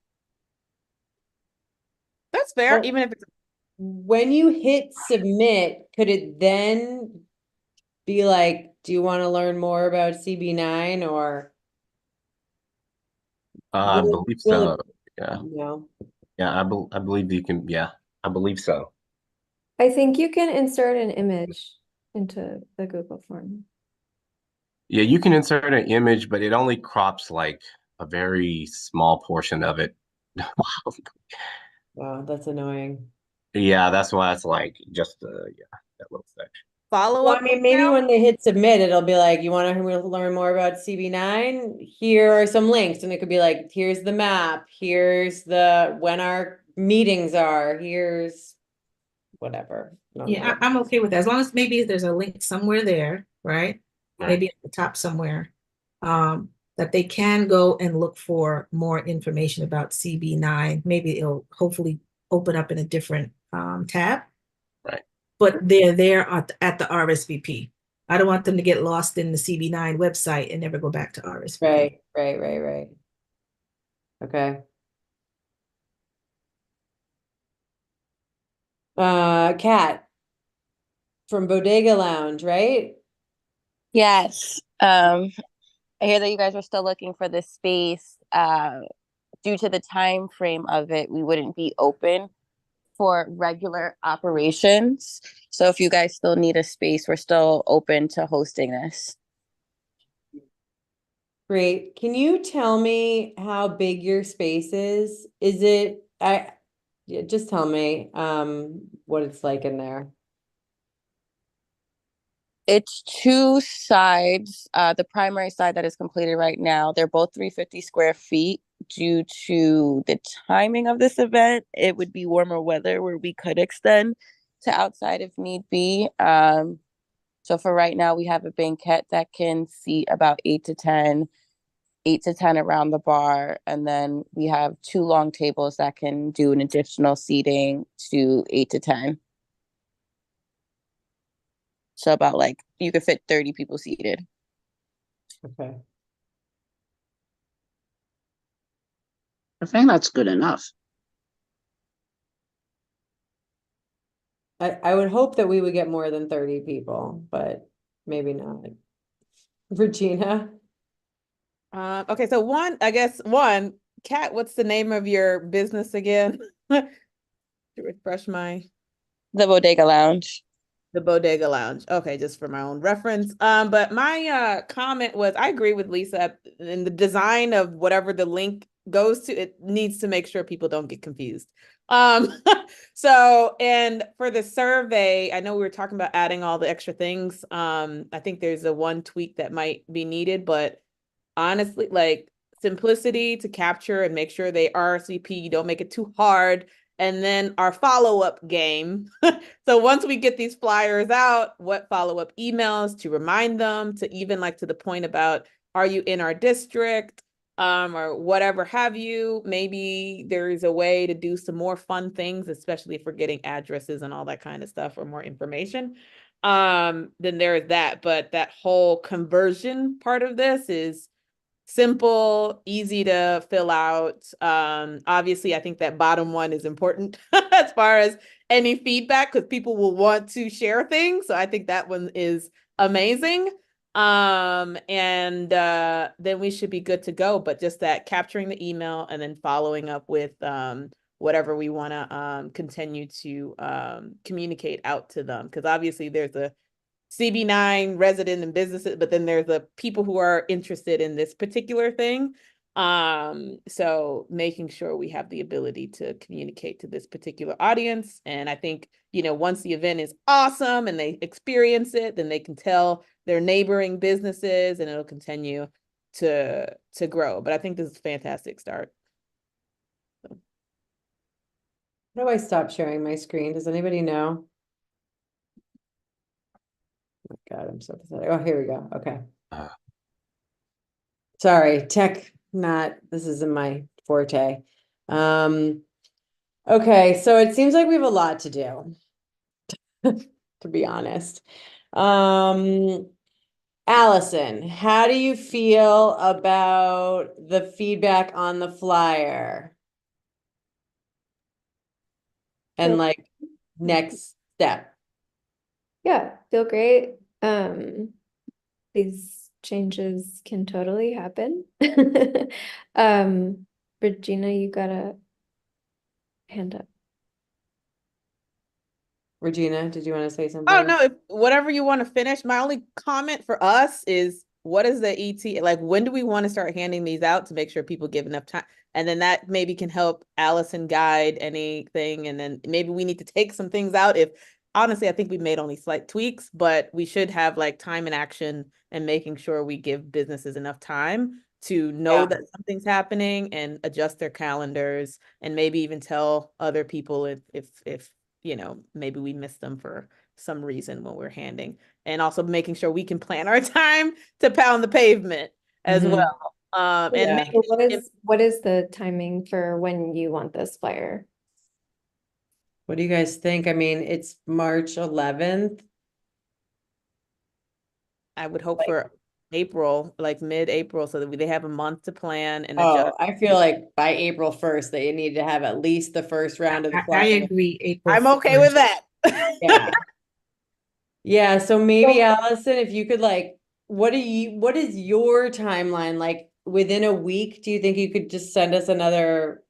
that's fair. Well, even if it's when you hit submit, could it then be like, do you want to learn more about CB9 or? I Will believe will so. it- Yeah, No. yeah. I believe you can. Yeah, I believe so. I think you can insert an image into the Google form. Yeah, you can insert an image, but it only crops like a very small portion of it. Wow, that's annoying. Yeah, that's why it's like just yeah, that little section. follow Well, up. I mean, maybe when they hit submit, it'll be like, you want to learn more about CB9? Here are some links, and it could be like, here's the map, here's when our meetings are, here's whatever. Yeah, I'm okay with that. As long as maybe there's a link somewhere there, right? Right. Maybe at the top somewhere, that they can go and look for more information about CB9. Maybe it'll hopefully open up in a different tab. Right. But they're there at the RSVP. I don't want them to get lost in the CB9 website and never go back to RSVP. Right. Okay. Kat from Bodega Lounge, right? Yes. I hear that you guys are still looking for this space. Due to the time frame of it, we wouldn't be open for regular operations. So if you guys still need a space, we're still open to hosting this. Great. Can you tell me how big your space is? Is it, yeah, just tell me, what it's like in there. It's two sides. The primary side that is completed right now, they're both 350 square feet. Due to the timing of this event, it would be warmer weather where we could extend to outside if need be. So for right now, we have a banquette that can seat about 8 to 10 around the bar. And then we have two long tables that can do an additional seating to 8 to 10. So about like you could fit 30 people seated. Okay. I think that's good enough. I would hope that we would get more than 30 people, but maybe not. Regina? Okay, so Kat, what's the name of your business again? To refresh The Bodega Lounge. the Bodega Lounge. Okay, just for my own reference. But my comment was I agree with Lisa in the design of whatever the link goes to, it needs to make sure people don't get confused. So, and for the survey, I know we were talking about adding all the extra things. I think there's a one tweak that might be needed, but honestly, like simplicity to capture and make sure they RSVP, you don't make it too hard. And then our follow-up game. So once we get these flyers out, what follow-up emails to remind them, to even like to the point about, are you in our district? Or whatever have you. Maybe there is a way to do some more fun things, especially if we're getting addresses and all that kind of stuff or more information. Then there is that. But that whole conversion part of this is simple, easy to fill out. Obviously, I think that bottom one is important as far as any feedback, because people will want to share things. So I think that one is amazing. Then we should be good to go. But just that capturing the email and then following up with whatever we want to continue to communicate out to them. Because obviously there's a CB9 resident and businesses, but then there's the people who are interested in this particular thing. So making sure we have the ability to communicate to this particular audience. And I think, you know, once the event is awesome and they experience it, then they can tell their neighboring businesses and it'll continue to grow. But I think this is a fantastic start. How do I stop sharing my screen? Does anybody know? Oh my God, I'm so pathetic. Oh, here we go. Okay. Sorry, tech, this isn't my forte. Okay, so it seems like we have a lot to do, to be honest. Allison, how do you feel about the feedback on the flyer? And like next step? Yeah, feel great. These changes can totally happen. Regina, you got a hand up. Regina, did you want to say something? Oh no, if whatever you want to finish. My only comment for us is, what is the ET? Like, when do we want to start handing these out to make sure people give enough time? And then that maybe can help Allison guide anything. And then maybe we need to take some things out. If honestly, I think we made only slight tweaks, but we should have like time and action and making sure we give businesses enough time to know that something's happening and adjust their calendars and maybe even tell other people if you know, maybe we missed them for some reason when we're handing, and also making sure we can plan our time to pound the pavement as Mhm. well. And Yeah. making So it- what is the timing for when you want this flyer? What do you guys think? I mean, it's March 11th. I would hope like- for April, like mid-April, so that they have a month to plan and Oh, adjust. I feel like by April 1st that you need to have at least the first round of the I flyer. agree, April. I'm okay with 1st. that. Yeah. Yeah, so maybe Allison, if you could like, what is your timeline? Like within a week, do you think you could just send us another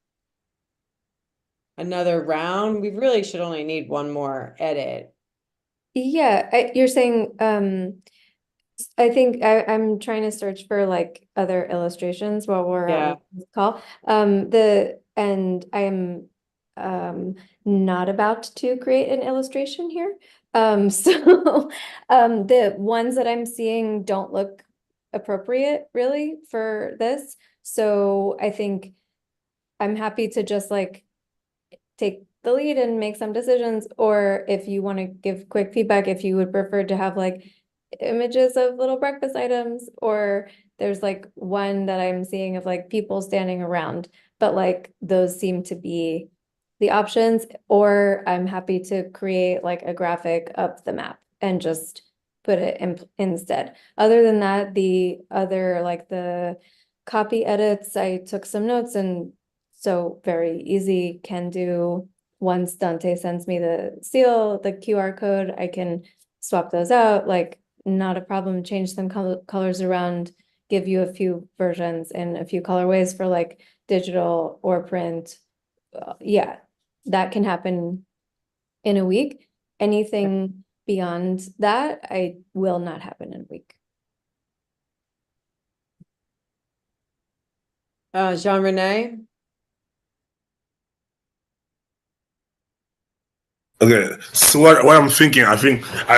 round? We really should only need one more edit. Yeah, you're saying, I think I'm trying to search for like other illustrations while we're Yeah. on this call. And I am not about to create an illustration here. So the ones that I'm seeing don't look appropriate really for this. So I think I'm happy to just like take the lead and make some decisions, or if you want to give quick feedback, if you would prefer to have like images of little breakfast items, or there's like one that I'm seeing of like people standing around, but like those seem to be the options, or I'm happy to create like a graphic of the map and just put it in instead. Other than that, the other like the copy edits, I took some notes, and so very easy, can do. Once Dante sends me the seal, the QR code, I can swap those out, like not a problem, change some colors around, give you a few versions and a few colorways for like digital or print. Yeah, that can happen in a week. Anything beyond that, I will not happen in a week. Jean Rene? Okay, so what I'm thinking, I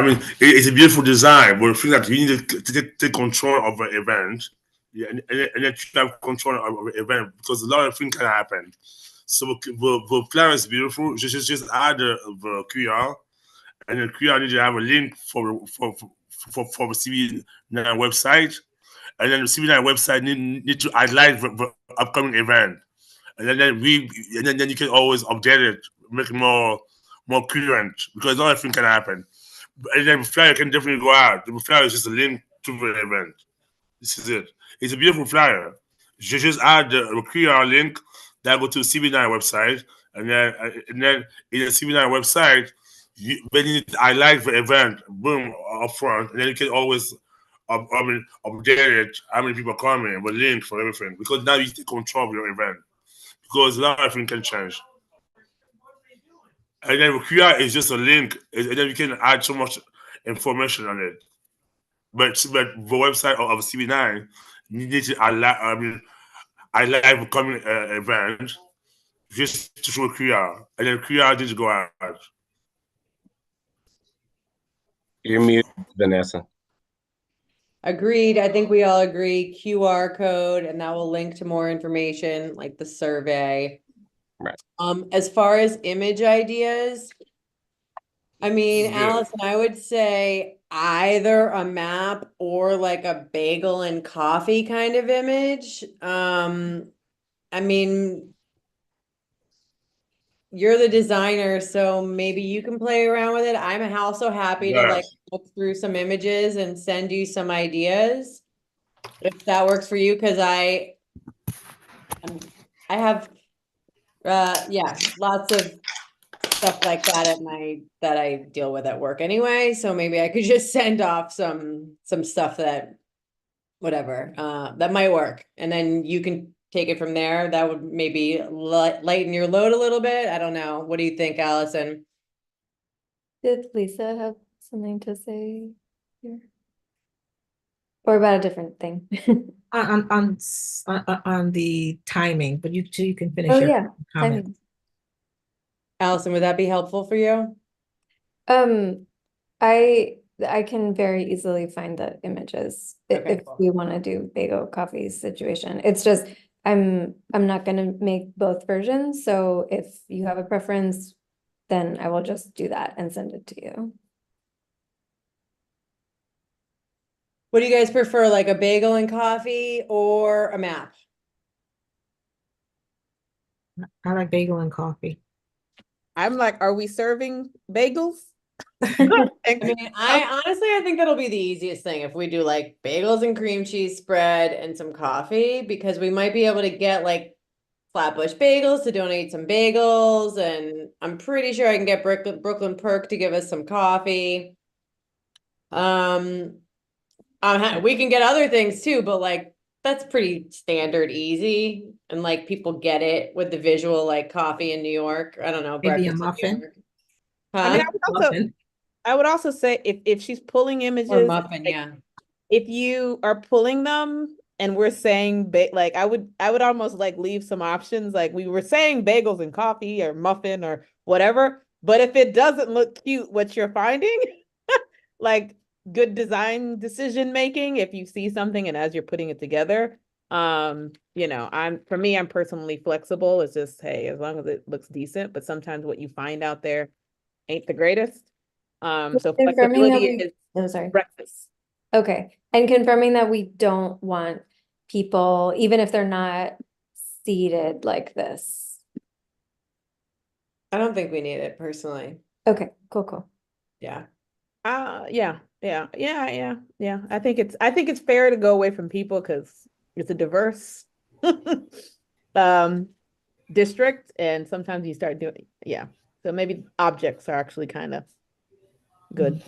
mean, it's a beautiful design, but I think that you need to take control of the event, yeah, and then you have control of the event, because a lot of things can happen. So the plan is beautiful. Just add the QR, and the QR need to have a link for the CB9 website, and then the CB9 website need to highlight the upcoming event, and then you can always update it, make it more current, because all things can happen. And then the flyer can definitely go out. The flyer is just a link to the event. This is it. It's a beautiful flyer. You just add the QR link that go to the CB9 website, and then in the CB9 website, when you highlight the event, boom, up front, and then you can always update it, how many people are coming, the link for everything, because now you take control of your event, because a lot of things can change. And then QR is just a link, and then you can add so much information on it. But the website of CB9 needs to highlight the coming event just to show QR, and then QR needs to go out. You're muted, Vanessa. Agreed. I think we all agree QR code, and that will link to more information like the survey. Right. As far as image ideas, I mean, Yeah. Allison, I would say either a map or like a bagel and coffee kind of image. I mean, you're the designer, so maybe you can play around with it. I'm also happy to like Yes. look through some images and send you some ideas. If that works for you, because I have yeah, lots of stuff like that that I deal with at work anyway. So maybe I could just send off some stuff that whatever that might work, and then you can take it from there. That would maybe lighten your load a little bit. I don't know. What do you think, Allison? Did Lisa have something to say here? Or about a different thing? On the timing, but you can finish Oh, your yeah, comment. timing. Allison, would that be helpful for you? I can very easily find the images Okay, if cool. we want to do bagel coffee situation. It's just I'm not gonna make both versions, so if you have a preference, then I will just do that and send it to you. What do you guys prefer, like a bagel and coffee or a map? I like bagel and coffee. I'm like, are we serving bagels? I mean, I think that'll be the easiest thing if we do like bagels and cream cheese spread and some coffee, because we might be able to get like Flatbush Bagels to donate some bagels, and I'm pretty sure I can get Brooklyn Perk to give us some coffee. We can get other things too, but like that's pretty standard, easy, and like people get it with the visual, like coffee in New York. I don't know, Maybe a breakfast in New muffin. York. I mean, Huh? Muffin. I would also say if she's pulling Or images, muffin, like, yeah. if you are pulling them and we're saying like I would almost like leave some options, like we were saying bagels and coffee or muffin or whatever, but if it doesn't look cute what you're finding, like good design decision making, if you see something and as you're putting it together, you know, I'm personally flexible. It's just, hey, as long as it looks decent, but sometimes what you find out there ain't the greatest. So Confirming that flexibility we, is oh, sorry. breakfast. Okay, and confirming that we don't want people, even if they're not seated like this. I don't think we need it personally. Okay, cool. Yeah. Yeah. I think it's fair to go away from people because it's a diverse district, and sometimes you start doing, yeah. So maybe objects are actually kind of good.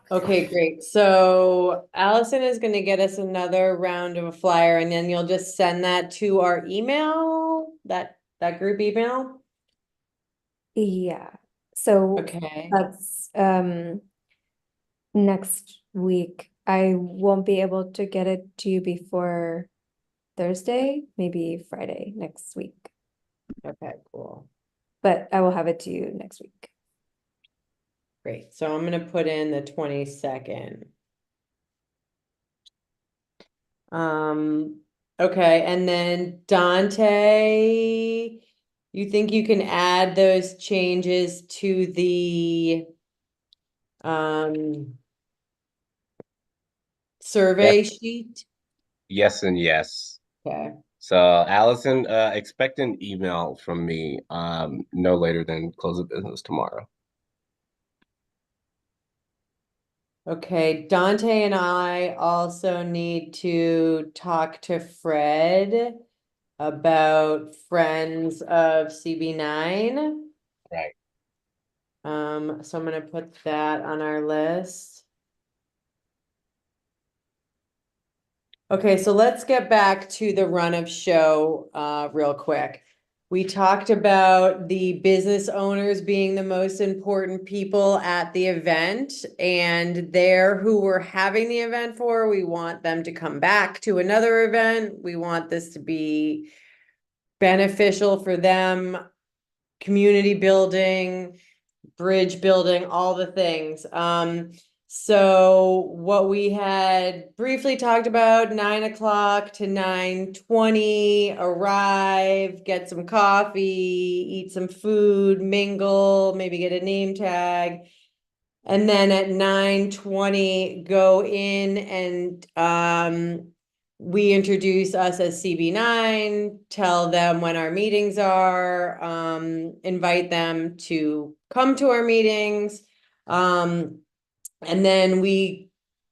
Okay, great. So Allison is going to get us another round of a flyer, and then you'll just send that to our email, that group email. Yeah, so Okay. that's next week. I won't be able to get it to you before Thursday, maybe Friday next week, Okay, cool. but I will have it to you next week. Great. So I'm going to put in the 22nd. Okay, and then Dante, you think you can add those changes to the survey sheet? Yes and yes. Okay. So Allison, expect an email from me no later than close of business tomorrow. Okay, Dante and I also need to talk to Fred about Friends of CB9. Right. So I'm gonna put that on our list. Okay, so let's get back to the run of show real quick. We talked about the business owners being the most important people at the event, and they're who we're having the event for. We want them to come back to another event. We want this to be beneficial for them, community building, bridge building, all the things. So what we had briefly talked about, 9 o'clock to 9:20, arrive, get some coffee, eat some food, mingle, maybe get a name tag. And then at 9:20, go in and we introduce us as CB9, tell them when our meetings are, invite them to come to our meetings. And then we,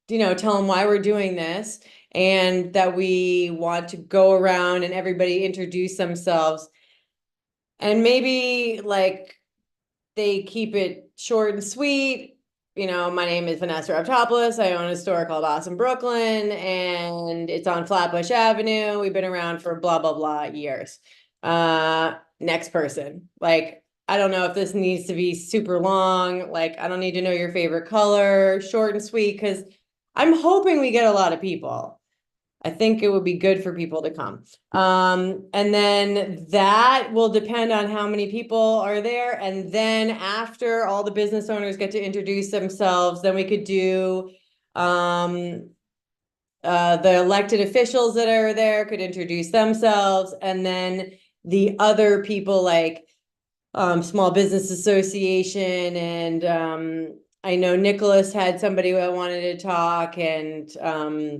tell them why we're doing this and that we want to go around and everybody introduce themselves. And maybe like they keep it short and sweet. My name is Vanessa Raptopoulos. I own a store called Awesome Brooklyn, and it's on Flatbush Avenue. We've been around for blah, blah, blah years. Next person. Like, I don't know if this needs to be super long. Like, I don't need to know your favorite color, short and sweet, because I'm hoping we get a lot of people. I think it would be good for people to come. And then that will depend on how many people are there. And then after all the business owners get to introduce themselves, then we could do the elected officials that are there could introduce themselves. And then the other people like Small Business Association and I know Nicholas had somebody who wanted to talk, and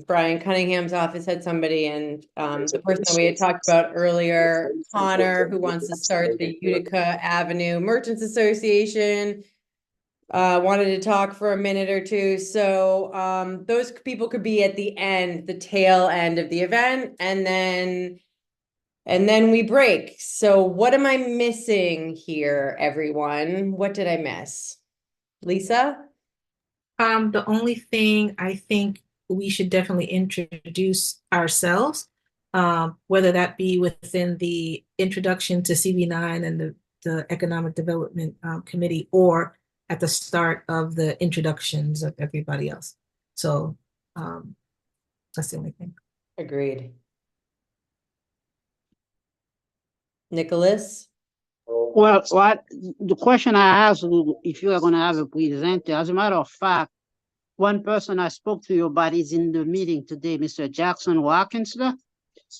Brian Cunningham's office had somebody, and the person that we had talked about earlier, Connor, who wants to start the Utica Avenue Merchants Association, wanted to talk for a minute or two. So those people could be at the end, the tail end of the event, and then we break. So what am I missing here, everyone? What did I miss? Lisa? The only thing I think we should definitely introduce ourselves, whether that be within the introduction to CB9 and the Economic Development Committee, or at the start of the introductions of everybody else. So that's the only thing. Agreed. Nicholas? Well, the question I asked, if you are going to have a presenter, as a matter of fact, one person I spoke to you about is in the meeting today, Mr. Jackson Watkins.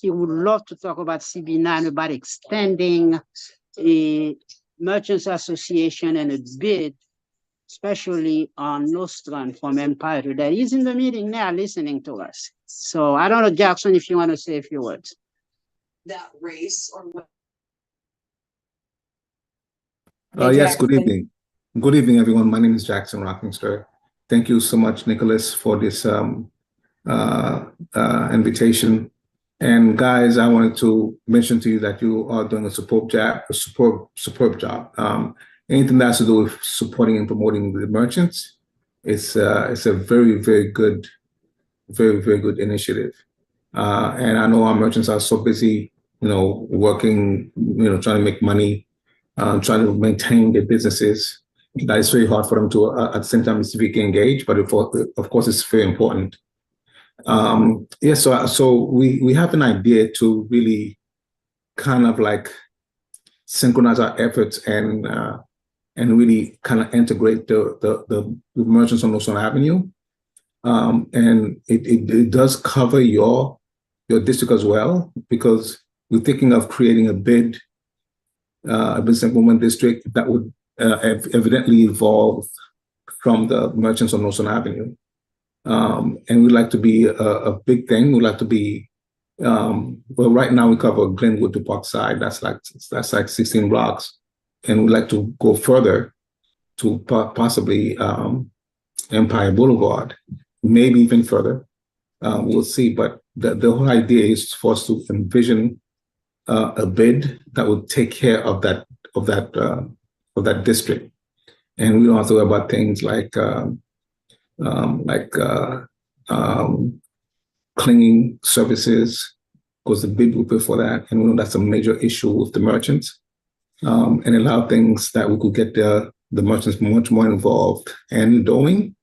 He would love to talk about CB9, about extending a merchants association and a bid, especially on Nostrum from Empire. That is in the meeting now listening to us. So I don't know, Jackson, if you want to say a few words. That race or what? Yes, good Jackson. evening. Good evening, everyone. My name is Jackson Rockingster. Thank you so much, Nicholas, for this invitation. And guys, I wanted to mention to you that you are doing a superb job. Anything that has to do with supporting and promoting the merchants, it's a very, very good initiative. And I know our merchants are so busy, working, trying to make money, trying to maintain their businesses. That it's very hard for them to, at the same time, civically engage, but of course, it's very important. So we have an idea to really kind of like synchronize our efforts and really kind of integrate the merchants on Nostrum Avenue. And it does cover your district as well, because we're thinking of creating a business improvement district that would evidently evolve from the merchants on Nostrum Avenue. And we'd like to be a big thing. We'd like to be, well, right now we cover Glenwood to Parkside. That's like 16 blocks. And we'd like to go further to possibly Empire Boulevard, maybe even further. We'll see. But the whole idea is for us to envision a bid that would take care of that district. And we don't have to worry about things like cleaning services, because the bid will pay for that. And we know that's a major issue with the merchants. And a lot of things that we could get the merchants much more involved and doing.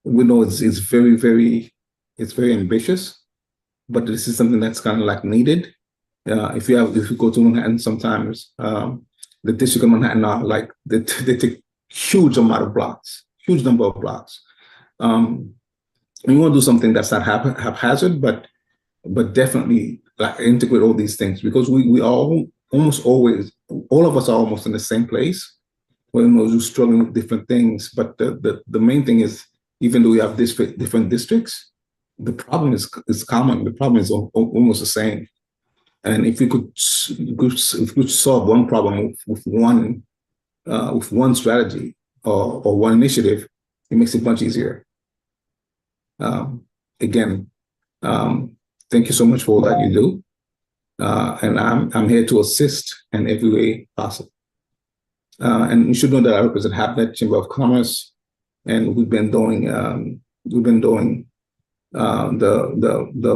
We know it's very, very ambitious, but this is something that's kind of like needed. If you go to Manhattan sometimes, the district of Manhattan are like, they take huge number of blocks. We want to do something that's not haphazard, but definitely like integrate all these things, because we all almost always, all of us are almost in the same place. We're struggling with different things, but the main thing is, even though we have different districts, the problem is common. The problem is almost the same. And if we could solve one problem with one strategy or one initiative, it makes it much easier. Again, thank you so much for all that you do, and I'm here to assist in every way possible. And you should know that I represent Habnet Chamber of Commerce, and we've been doing the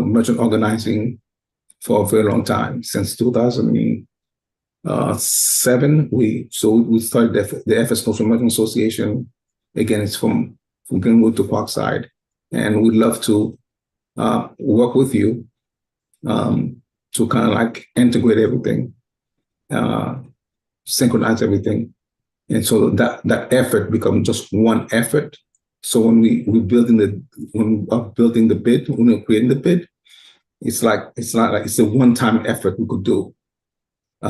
merchant organizing for a very long time, since 2007. We started the FS Nostrum Merchant Association. Again, it's from Glenwood to Parkside, and we'd love to work with you to kind of like integrate everything, synchronize everything, and so that effort becomes just one effort. So when we're building the bid, when we're creating the bid, it's not like it's a one-time effort we could do.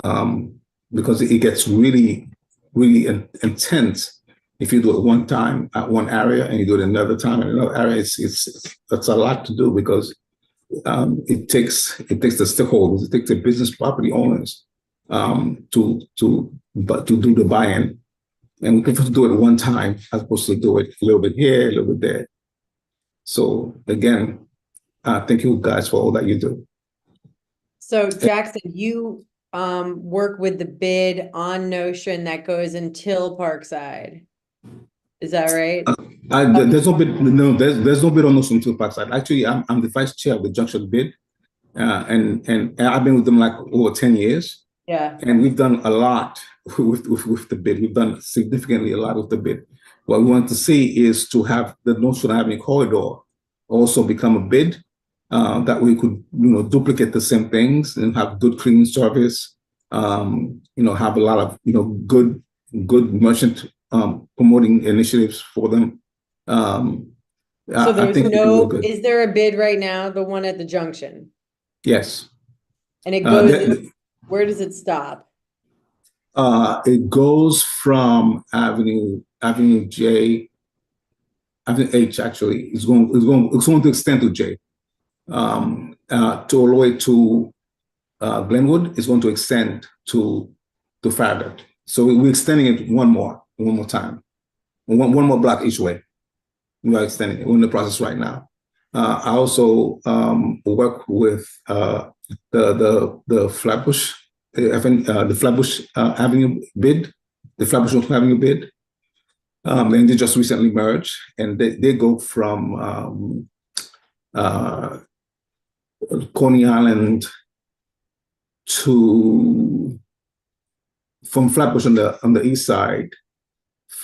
because it gets really, really intense if you do it one time at one area and you do it another time in another area. It's a lot to do because it takes the stakeholders, it takes the business property owners to do the buy-in, and we prefer to do it one time as opposed to do it a little bit here, a little bit there. So again, thank you guys for all that you do. So Jackson, you work with the bid on Notion that goes until Parkside. Is that right? There's no bid. No, there's no bid on Notion until Parkside. Actually, I'm the vice chair of the Junction Bid, and I've been with them like over 10 years. Yeah. And we've done a lot with the bid. We've done significantly a lot with the bid. What we want to see is to have the Notion Avenue corridor also become a bid, that we could, duplicate the same things and have good cleaning service, have a lot of, good merchant promoting initiatives for them. So there's is there a bid right now, the one at the junction? Yes. And it goes, where does it stop? It goes from Avenue J, Avenue H actually. It's going to extend to J. To all the way to Glenwood. It's going to extend to Farragut. So we're extending it one more time, one more block each way. We are extending it. We're in the process right now. I also work with the Flatbush, the Flatbush Avenue bid, the Flatbush Avenue bid, and they just recently merged, and they go from Coney Island from Flatbush on the east side,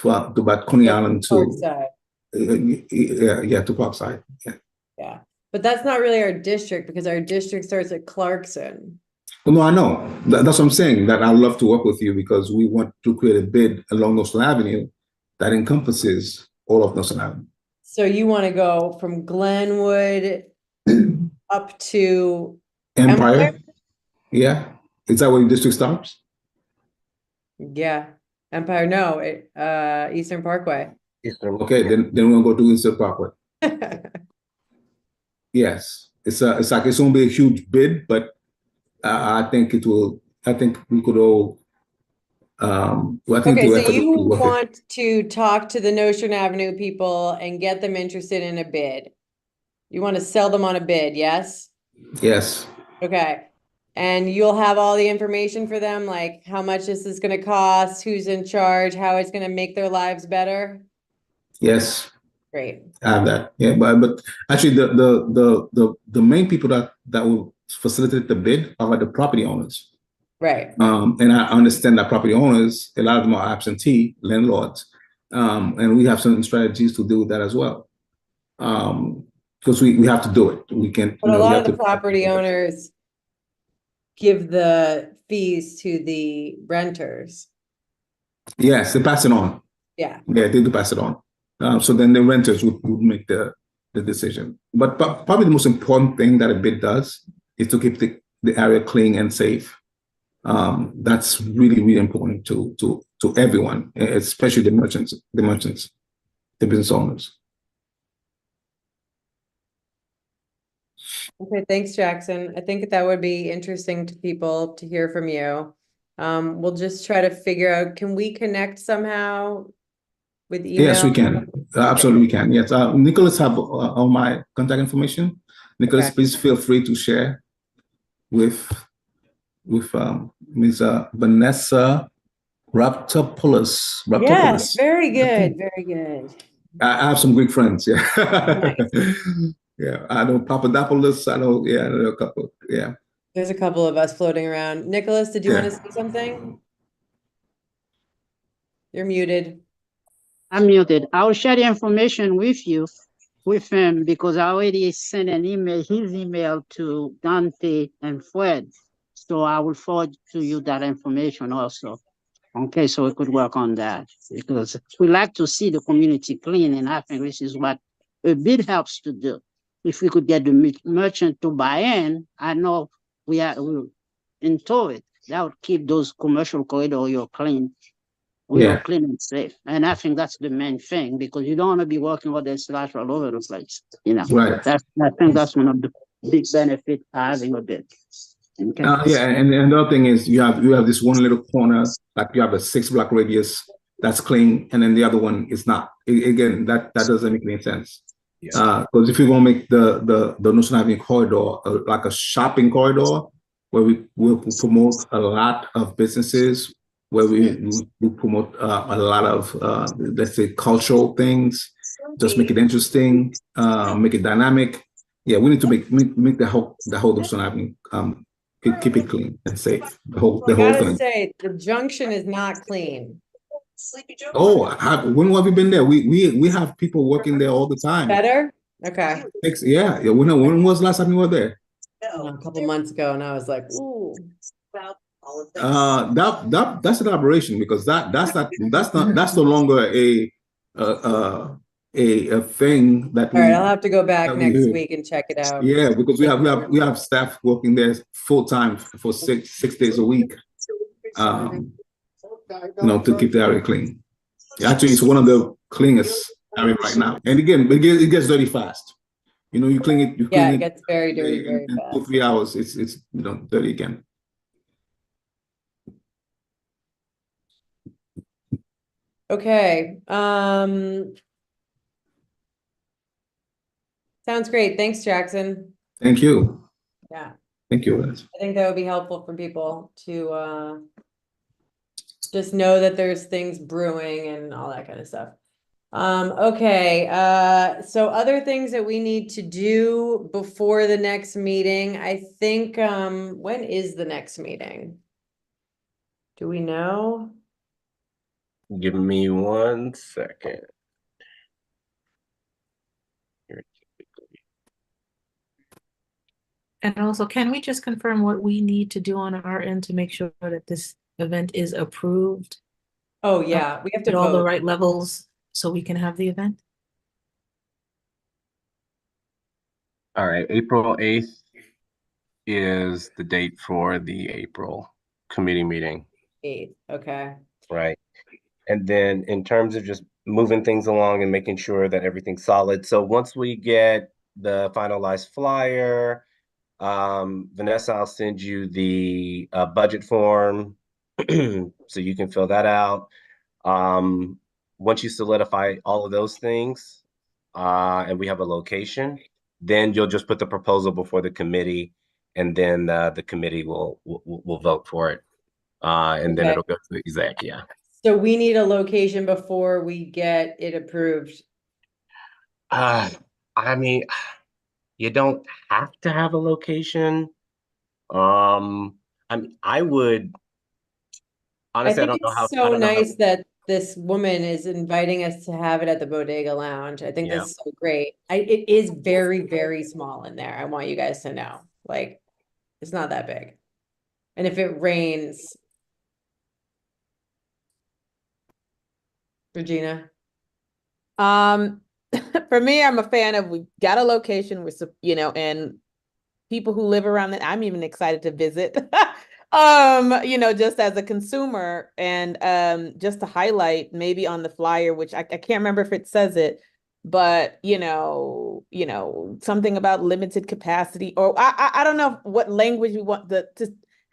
to about Coney Island to Parkside. To Parkside. Yeah, but that's not really our district because our district starts at Clarkson. Well, no, I know. That's what I'm saying, that I'd love to work with you because we want to create a bid along Nostrand Avenue that encompasses all of Nostrand Avenue. So you want to go from Glenwood up to Empire? Yeah. Is that where your district starts? Yeah. Empire, no, Eastern Parkway. Okay, then we'll go to Eastern Parkway. Yes. It's like it's gonna be a huge bid, but I think it will. I think we could all. Okay, so you want to talk to the Nostrand Avenue people and get them interested in a bid. You want to sell them on a bid, yes? Yes. Okay. And you'll have all the information for them, like how much this is going to cost, who's in charge, how it's going to make their lives better? Yes. Great. I have that. Yeah, but actually the main people that will facilitate the bid are the property owners. Right. And I understand that property owners, a lot of them are absentee landlords. And we have some strategies to deal with that as well. Because we have to do it. We can. But a lot of the property owners give the fees to the renters. Yes, they pass it on. Yeah. Yeah, they do pass it on. So then the renters would make the decision. But probably the most important thing that a bid does is to keep the area clean and safe. That's really, really important to everyone, especially the merchants, the business owners. Okay, thanks, Jackson. I think that would be interesting to people to hear from you. We'll just try to figure out, can we connect somehow with email? Yes, we can. Absolutely, we can. Yes. Nicholas have all my contact information. Nicholas, okay. Please feel free to share with Ms. Vanessa Raptopoulos. Yes, very good, very good. I have some Greek friends. Yeah. Nice. Yeah, I know Papadopoulos. I know a couple. Yeah. There's a couple of us floating around. Nicholas, did you want to say something? You're muted. I'm muted. I'll share the information with him, because I already sent his email to Dante and Fred. So I will forward to you that information also. Okay, so we could work on that, because we like to see the community clean, and I think this is what a bid helps to do. If we could get the merchant to buy in, I know we're into it. That would keep those commercial corridors clean. We Yeah. are clean and safe. And I think that's the main thing because you don't want to be walking with the slash all over the place. You know, Right. I think that's one of the big benefits having a bit. Okay. Yeah, and the other thing is you have this one little corner, like you have a 6-block radius that's clean, and then the other one is not. Again, that doesn't make any sense. Yeah. Because if you're gonna make the Notion Avenue corridor like a shopping corridor, where we will promote a lot of businesses, where we promote a lot of let's say cultural things, just make it interesting, make it dynamic. Yeah, we need to make the whole Notion Avenue keep it clean and safe. The whole I gotta thing. say, the junction is not clean. Sleepy Joe. Oh, when have you been there? We have people working there all the time. Better? Okay. Yeah. When was the last time you were there? A couple months ago, and I was like, ooh. About all of this. That's an aberration because that's no longer a thing that All right, I'll have to go back that we next do. week and check it out. Yeah, because we have staff working there full time for six days a week. To keep the area clean. Actually, it's one of the cleanest area right now. And again, it gets dirty fast. You clean it. Yeah, it gets very dirty very in fast. 2-3 hours. It's dirty again. Okay. Sounds great. Thanks, Jackson. Thank you. Yeah, Thank you, Liz. I think that would be helpful for people to just know that there's things brewing and all that kind of stuff. Okay, so other things that we need to do before the next meeting, I think, when is the next meeting? Do we know? Give me 1 second. And also, can we just confirm what we need to do on our end to make sure that this event is approved Oh, yeah, we have to at all the vote. right levels so we can have the event? All right, April 8th is the date for the April committee meeting, 8th, okay. right? And then in terms of just moving things along and making sure that everything's solid. So once we get the finalized flyer, Vanessa, I'll send you the budget form so you can fill that out. Once you solidify all of those things, and we have a location, then you'll just put the proposal before the committee, and then the committee will vote for it. And then Okay. it'll go to the exec, yeah. So we need a location before we get it approved. I mean, you don't have to have a location. I mean, I would honestly, I think don't know how. it's so nice that this woman is inviting us to have it at the Bodega Lounge. I think Yeah. that's so great. It is very, very small in there. I want you guys to know, like, it's not that big. And if it rains, Regina, For me, I'm a fan of, we got a location with, and people who live around that, I'm even excited to visit. Just as a consumer, and just to highlight maybe on the flyer, which I can't remember if it says it, but something about limited capacity, or I don't know what language we want to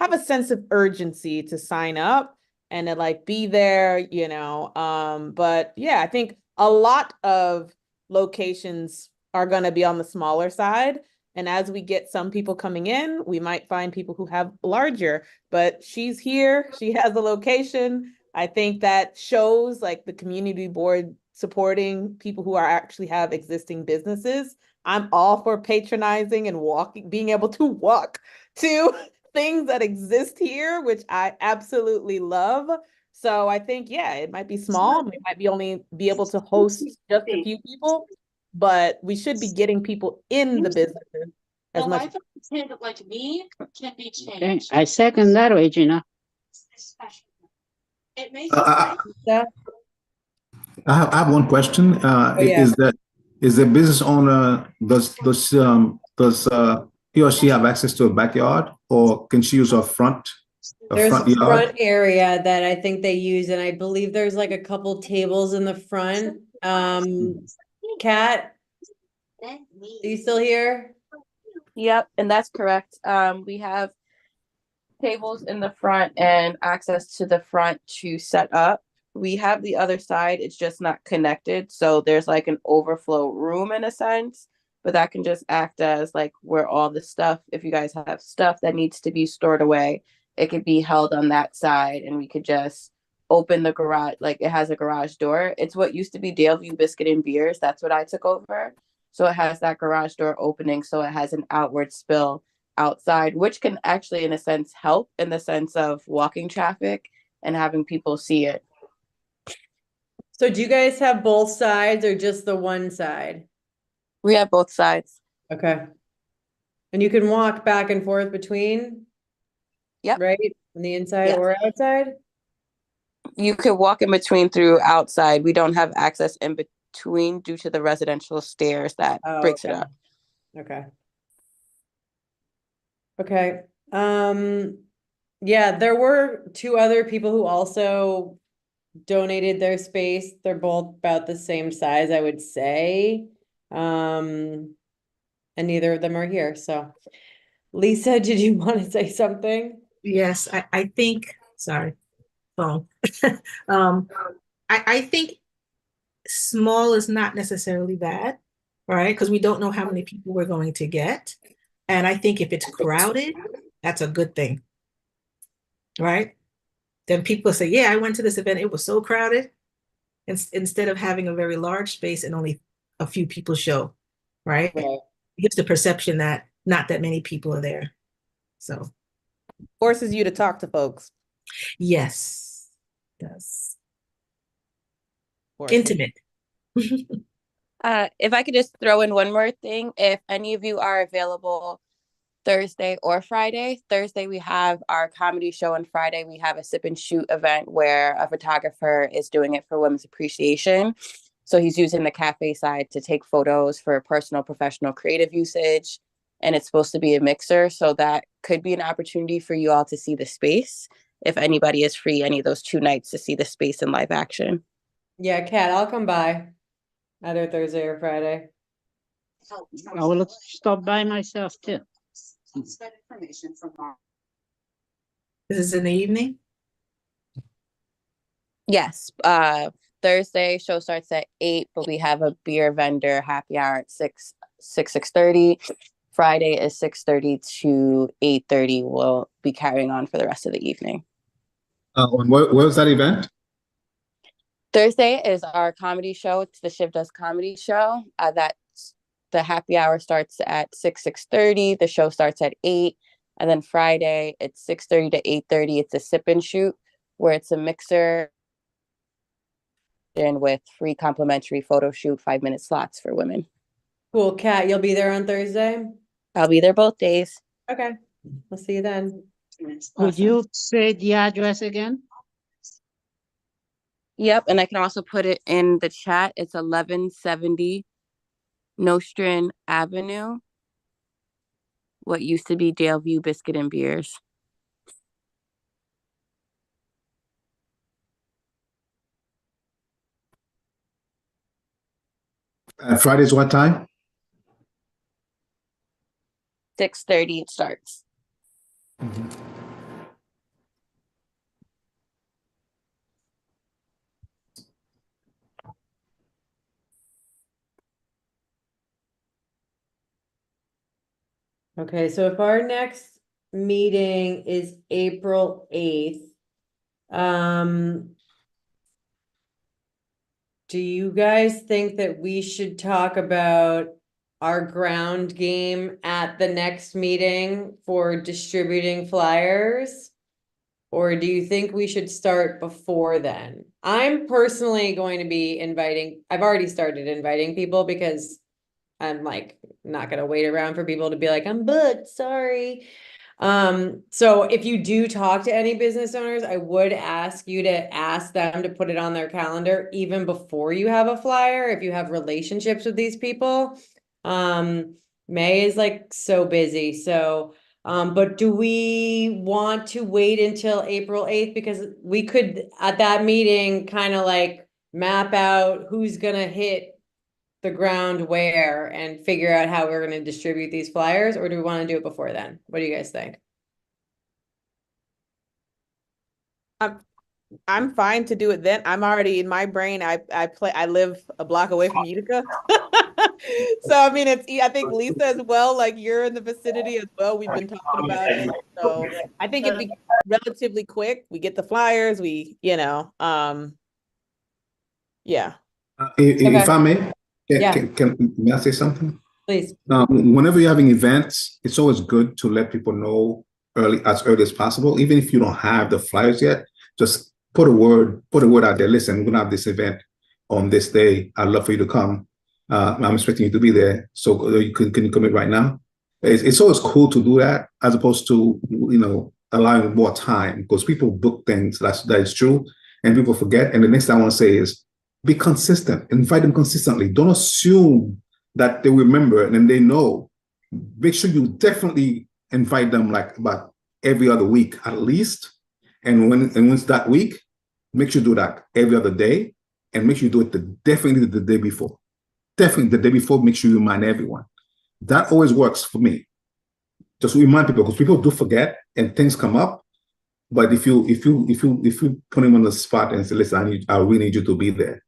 have a sense of urgency to sign up and to like be there, but yeah, I think a lot of locations are going to be on the smaller side. And as we get some people coming in, we might find people who have larger, but she's here, she has a location. I think that shows like the community board supporting people who actually have existing businesses. I'm all for patronizing and being able to walk to things that exist here, which I absolutely love. So I think, yeah, it might be small. We might only be able to host just a few people, but we should be getting people in the businesses as No, much. I thought the kid like me can be Okay, changed. I second that, Regina. It may. that, I have one question. yeah. Is the business owner, does he or she have access to a backyard, or can she use her front There's front a yard? front area that I think they use, and I believe there's like a couple tables in the front. Kat, are you still here? Yep, and that's correct. We have tables in the front and access to the front to set up. We have the other side, it's just not connected. So there's like an overflow room in a sense, but that can just act as like where all the stuff, if you guys have stuff that needs to be stored away, it could be held on that side and we could just open the garage, like it has a garage door. It's what used to be Daleview Biscuit and Beers. That's what I took over. So it has that garage door opening, so it has an outward spill outside, which can actually, in a sense, help in the sense of walking traffic and having people see it. So do you guys have both sides or just the one side? We have both sides. Okay. And you can walk back and forth between? Yep. Right? On the inside Yes. or outside? You could walk in between through outside. We don't have access in between due to the residential stairs that breaks it okay. up. Okay. Okay. Yeah, there were two other people who also donated their space. They're both about the same size, I would say. And neither of them are here. So Lisa, did you want to say something? Yes, I think, sorry, phone. I think small is not necessarily bad, right? Because we don't know how many people we're going to get. And I think if it's crowded, that's a good thing, right? Then people say, yeah, I went to this event, it was so crowded. Instead of having a very large space and only a few people show, right? Right. It gives the perception that not that many people are there. So Forces you to talk to folks. yes, does. Forces. Intimate. If I could just throw in one more thing, if any of you are available Thursday or Friday. Thursday, we have our comedy show, and Friday, we have a sip and shoot event where a photographer is doing it for Women's Appreciation. So he's using the cafe side to take photos for personal, professional, creative usage. And it's supposed to be a mixer. So that could be an opportunity for you all to see the space if anybody is free any of those 2 nights to see the space in live action. Yeah, Kat, I'll come by either Thursday or Friday. I will stop by myself too. That information from our. This is in the evening? Yes. Thursday show starts at 8, but we have a beer vendor happy hour at 6:30. Friday is 6:30 to 8:30. We'll be carrying on for the rest of the evening. And where was that event? Thursday is our comedy show. It's the Shiv Does Comedy Show. That's the happy hour starts at 6:30. The show starts at 8. And then Friday, it's 6:30 to 8:30. It's a sip and shoot where it's a mixer and with free complimentary photo shoot, 5-minute slots for women. Cool, Kat, you'll be there on Thursday? I'll be there both days. Okay, I'll see you then. Would you say the address again? Yep, and I can also put it in the chat. It's 1170 Nostrand Avenue, what used to be Daleview Biscuit and Beers. Friday's what time? 6:30 it starts. Okay, so if our next meeting is April 8th, do you guys think that we should talk about our ground game at the next meeting for distributing flyers? Or do you think we should start before then? I'm personally going to be I've already started inviting people because I'm like not gonna wait around for people to be like, I'm booked, sorry. So if you do talk to any business owners, I would ask you to ask them to put it on their calendar even before you have a flyer, if you have relationships with these people. May is like so busy. So But do we want to wait until April 8th? Because we could, at that meeting, kind of like map out who's gonna hit the ground where and figure out how we're gonna distribute these flyers, or do we want to do it before then? What do you guys think? I'm fine to do it then. I'm already in my brain. I live a block away from Utica. So I mean I think Lisa as well, like you're in the vicinity as well. We've been talking about it. So I think it'd be relatively quick. We get the flyers, yeah. If I may, Yeah. may I say something? Please. Whenever you're having events, it's always good to let people know as early as possible. Even if you don't have the flyers yet, just put a word out there. Listen, we're gonna have this event on this day. I'd love for you to come. I'm expecting you to be there. So can you commit right now? It's always cool to do that as opposed to, allowing more time, because people book things. That is true. And people forget. And the next thing I want to say is be consistent. Invite them consistently. Don't assume that they remember and then they know. Make sure you definitely invite them like about every other week at least. And when it's that week, make sure you do that every other day, and make sure you do it definitely the day before. Definitely the day before, make sure you remind everyone. That always works for me. Just remind people, because people do forget and things come up. But if you put them on the spot and say, listen, I really need you to be there.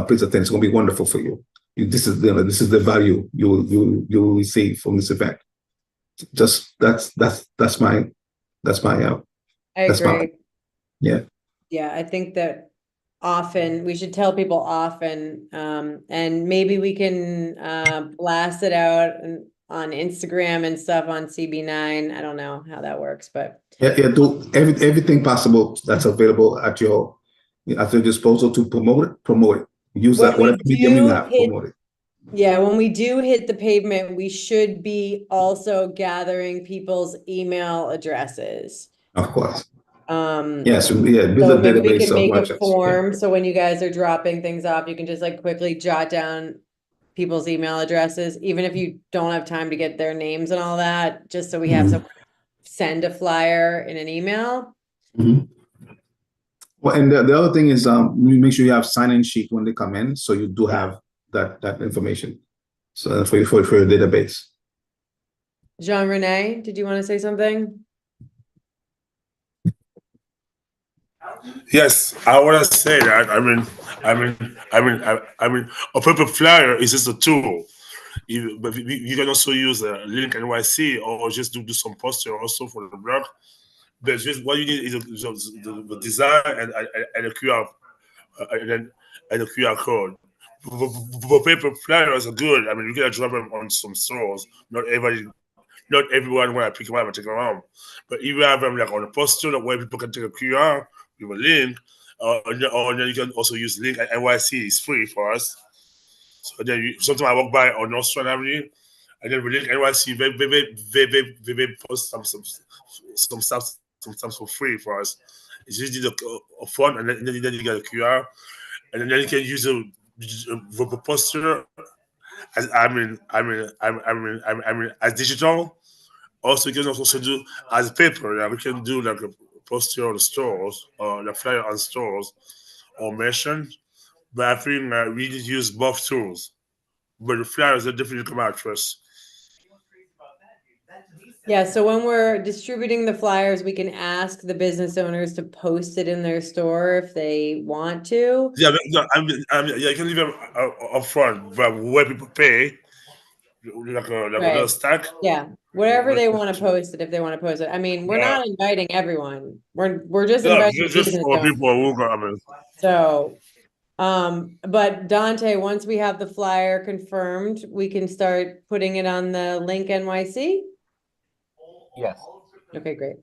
Please attend. It's gonna be wonderful for you. This is the value you will receive from this event. Just that's my I agree. Yeah. Yeah, I think that often we should tell people often, and maybe we can blast it out on Instagram and stuff on CB9. I don't know how that works, but Yeah, do everything possible that's available at your disposal to promote it. Use that whatever medium you have, promote it. Yeah, when we do hit the pavement, we should be also gathering people's email addresses. Of course. Yes, yeah, build so a maybe we database can of make a websites. form, so when you guys are dropping things off, you can just like quickly jot down people's email addresses, even if you don't have time to get their names and all that, just so we have someone send a flyer in an email. Well, and the other thing is, you make sure you have sign-in sheet when they come in, so you do have that information. So for your database. Jean-René, did you want to say something? Yes, I want to say that. I mean, a paper flyer is just a tool. But you can also use a link NYC or just do some poster also for the blog. But just what you need is the design and a QR and a QR code. But paper flyers are good. I mean, you can drop them on some stores. Not everyone want to pick them up and take them home. But if you have them like on a poster where people can take a QR with a link, or then you can also use link at NYC. It's free for us. So then sometimes I walk by on North Strand Avenue, and then we link NYC. They post some stuff sometimes for free for us. It's usually a font, and then you get a QR, and then you can use a poster as digital. Also, you can also do as paper. Like we can do like a poster on the stores or the flyer on stores or mentioned. But I think we need to use both tools. But the flyers are definitely come out first. Yeah, so when we're distributing the flyers, we can ask the business owners to post it in their store if they want to. Yeah, you can leave them up front, but where people pay, like a little stack. Yeah, whatever they want to post it, if they want to post it. I mean, we're not inviting everyone. We're just inviting just for people who come. So, but Dante, once we have the flyer confirmed, we can start putting it on the link NYC. Yes. Okay, great.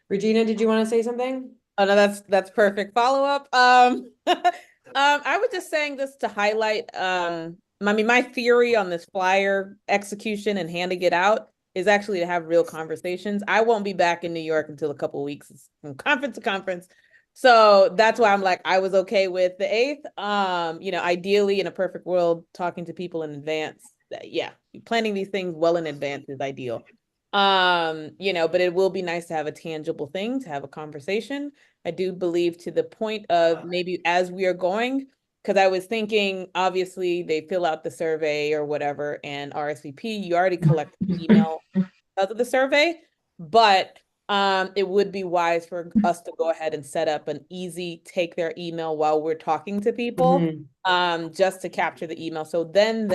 Regina, did you want to say something? Oh no, that's perfect follow-up. I was just saying this to highlight my theory on this flyer execution and handing it out is actually to have real conversations. I won't be back in New York until a couple of weeks from conference to conference. So that's why I'm like, I was okay with the 8th. Ideally in a perfect world, talking to people in advance. Yeah, planning these things well in advance is ideal. You know, but it will be nice to have a tangible thing, to have a conversation. I do believe to the point of maybe as we are going, because I was thinking, obviously they fill out the survey or whatever and RSVP, you already collect email because of the survey, but it would be wise for us to go ahead and set up an easy take their email while we're talking to people, just to capture the email. So then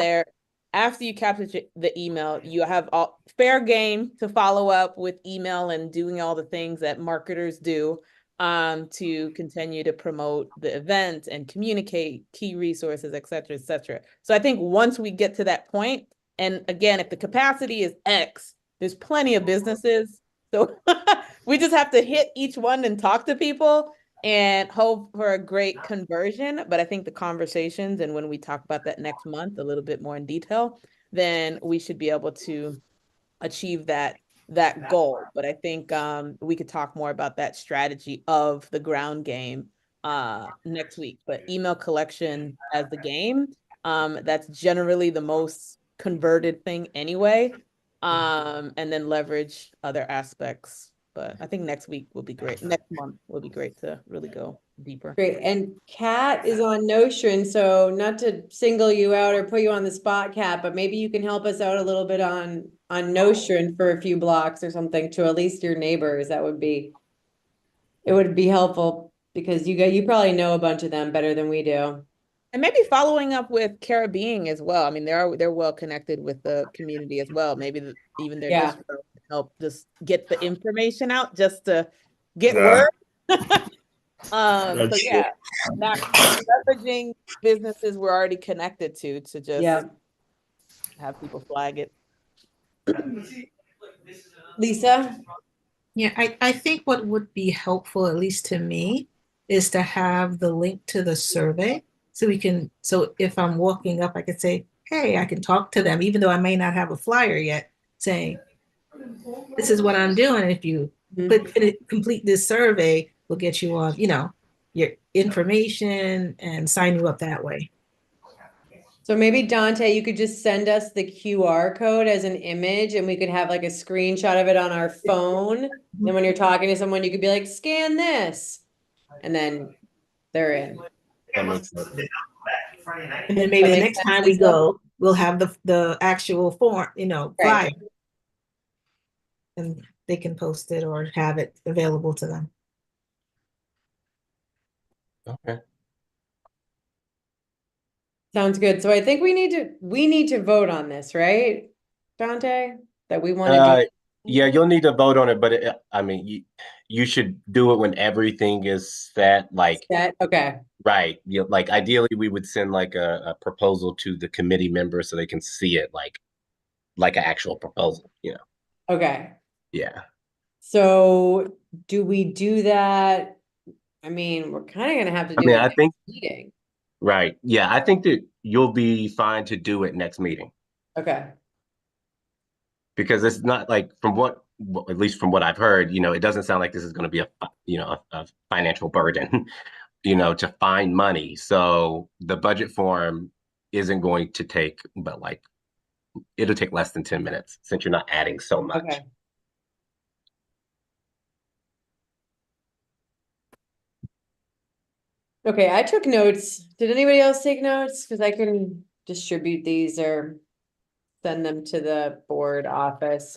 after you capture the email, you have all fair game to follow up with email and doing all the things that marketers do to continue to promote the event and communicate key resources, et cetera, et cetera. So I think once we get to that point, and again, if the capacity is X, there's plenty of businesses. So we just have to hit each one and talk to people and hope for a great conversion. But I think the conversations, and when we talk about that next month a little bit more in detail, then we should be able to achieve that goal. But I think we could talk more about that strategy of the ground game next week. But email collection as the game, that's generally the most converted thing anyway. And then leverage other aspects. But I think next week will be great. Next month will be great to really go deeper. Great. And Kat is on Notion, so not to single you out or put you on the spot, Kat, but maybe you can help us out a little bit on Notion for a few blocks or something to at least your neighbors. It would be helpful because you probably know a bunch of them better than we do. And maybe following up with Caribbean as well. I mean, they're well connected with the community as well. Maybe even their distro help just get the information out just to get word. So yeah, not leveraging businesses we're already connected to just have people flag it. Lisa? Yeah, I think what would be helpful, at least to me, is to have the link to the survey. So if I'm walking up, I could say, hey, I can talk to them, even though I may not have a flyer yet, saying, this is what I'm doing. If you complete this survey, we'll get you on, your information and sign you up that way. So maybe Dante, you could just send us the QR code as an image and we could have like a screenshot of it on our phone. Then when you're talking to someone, you could be like, scan this. And then they're in. And then maybe the next time we go, we'll have the actual form, flyer. And they can post it or have it available to them. Okay. Sounds good. So I think we need to vote on this, right, Dante? That we want to do. Yeah, you'll need to vote on it, but I mean, you should do it when everything is set. Okay. Right. Like ideally, we would send like a proposal to the committee members so they can see it like an actual proposal. Okay. Yeah. So do we do that? I mean, we're kind of gonna have to do it I think meeting. Right. Yeah, I think that you'll be fine to do it next meeting. Okay. Because it's not like at least from what I've heard, it doesn't sound like this is going to be a financial burden, to find money. So the budget form isn't going to take, but it'll take less than 10 minutes since you're not adding so much. Okay. Okay, I took notes. Did anybody else take notes? Because I can distribute these or send them to the board office.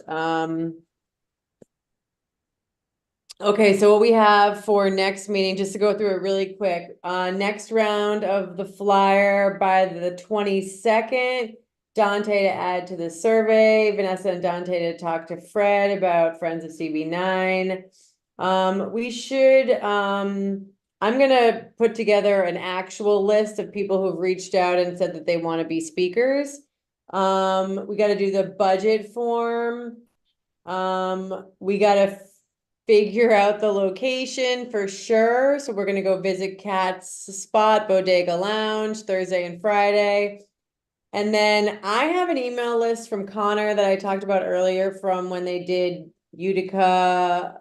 Okay, so what we have for next meeting, just to go through it really quick, next round of the flyer by the 22nd, Dante to add to the survey, Vanessa and Dante to talk to Fred about Friends of CB9. We should, I'm gonna put together an actual list of people who've reached out and said that they want to be speakers. We got to do the budget form. We got to figure out the location for sure. So we're gonna go visit Kat's spot, Bodega Lounge, Thursday and Friday. And then I have an email list from Connor that I talked about earlier from when they did Utica,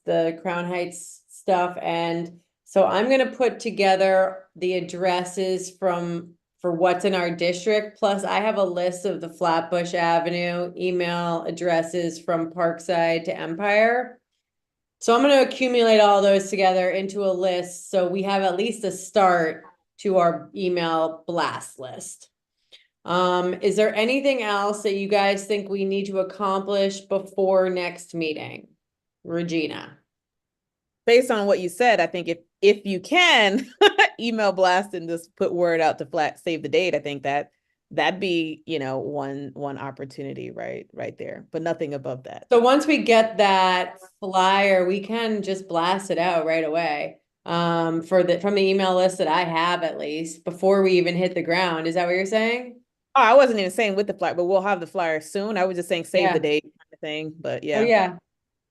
the Crown Heights stuff. And so I'm going to put together the addresses from for what's in our district. Plus, I have a list of the Flatbush Avenue email addresses from Parkside to Empire. So I'm going to accumulate all those together into a list so we have at least a start to our email blast list. Is there anything else that you guys think we need to accomplish before next meeting? Regina? Based on what you said, I think if you can email blast and just put word out to save the date, I think that'd be, one opportunity right there, but nothing above that. So once we get that flyer, we can just blast it out right away. From the email list that I have, at least before we even hit the ground. Is that what you're saying? Oh, I wasn't even saying with the flyer, but we'll have the flyer soon. I was just saying save Yeah. the date kind of thing, but yeah. Oh, yeah.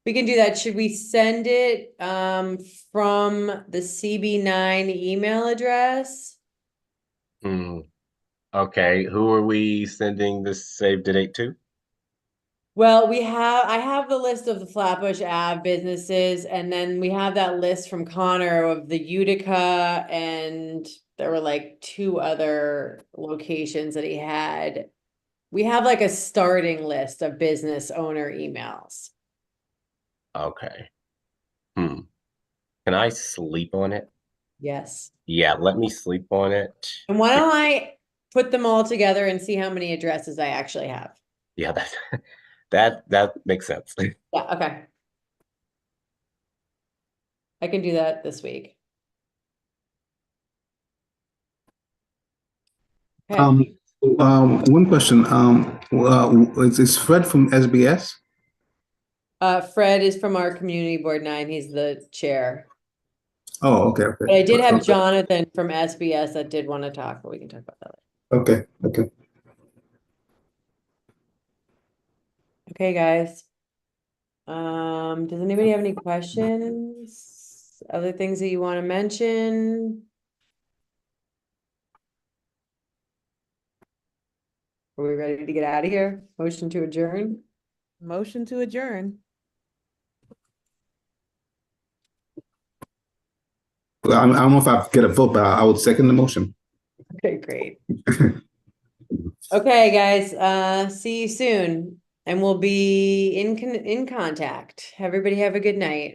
We can do that. Should we send it from the CB9 email address? Okay, who are we sending this save the date to? Well, I have the list of the Flatbush Ave businesses, and then we have that list from Connor of the Utica, and there were like 2 other locations that he had. We have like a starting list of business owner emails. Okay. Can I sleep on it? Yes. Yeah, let me sleep on it. And why don't I put them all together and see how many addresses I actually have? Yeah, that makes sense. Yeah, okay. I can do that this week. Okay. One question. Is Fred from SBS? Fred is from our community board 9. He's the chair. Oh, okay. But I did have Okay. Jonathan from SBS that did want to talk, but we can talk about that later. Okay. Okay, guys. Does anybody have any questions? Other things that you want to mention? Are we ready to get out of here? Motion to adjourn? Motion to adjourn. Well, I don't know if I get a vote, but I would second the motion. Okay, great. Okay, guys, see you soon. And we'll be in contact. Everybody have a good night.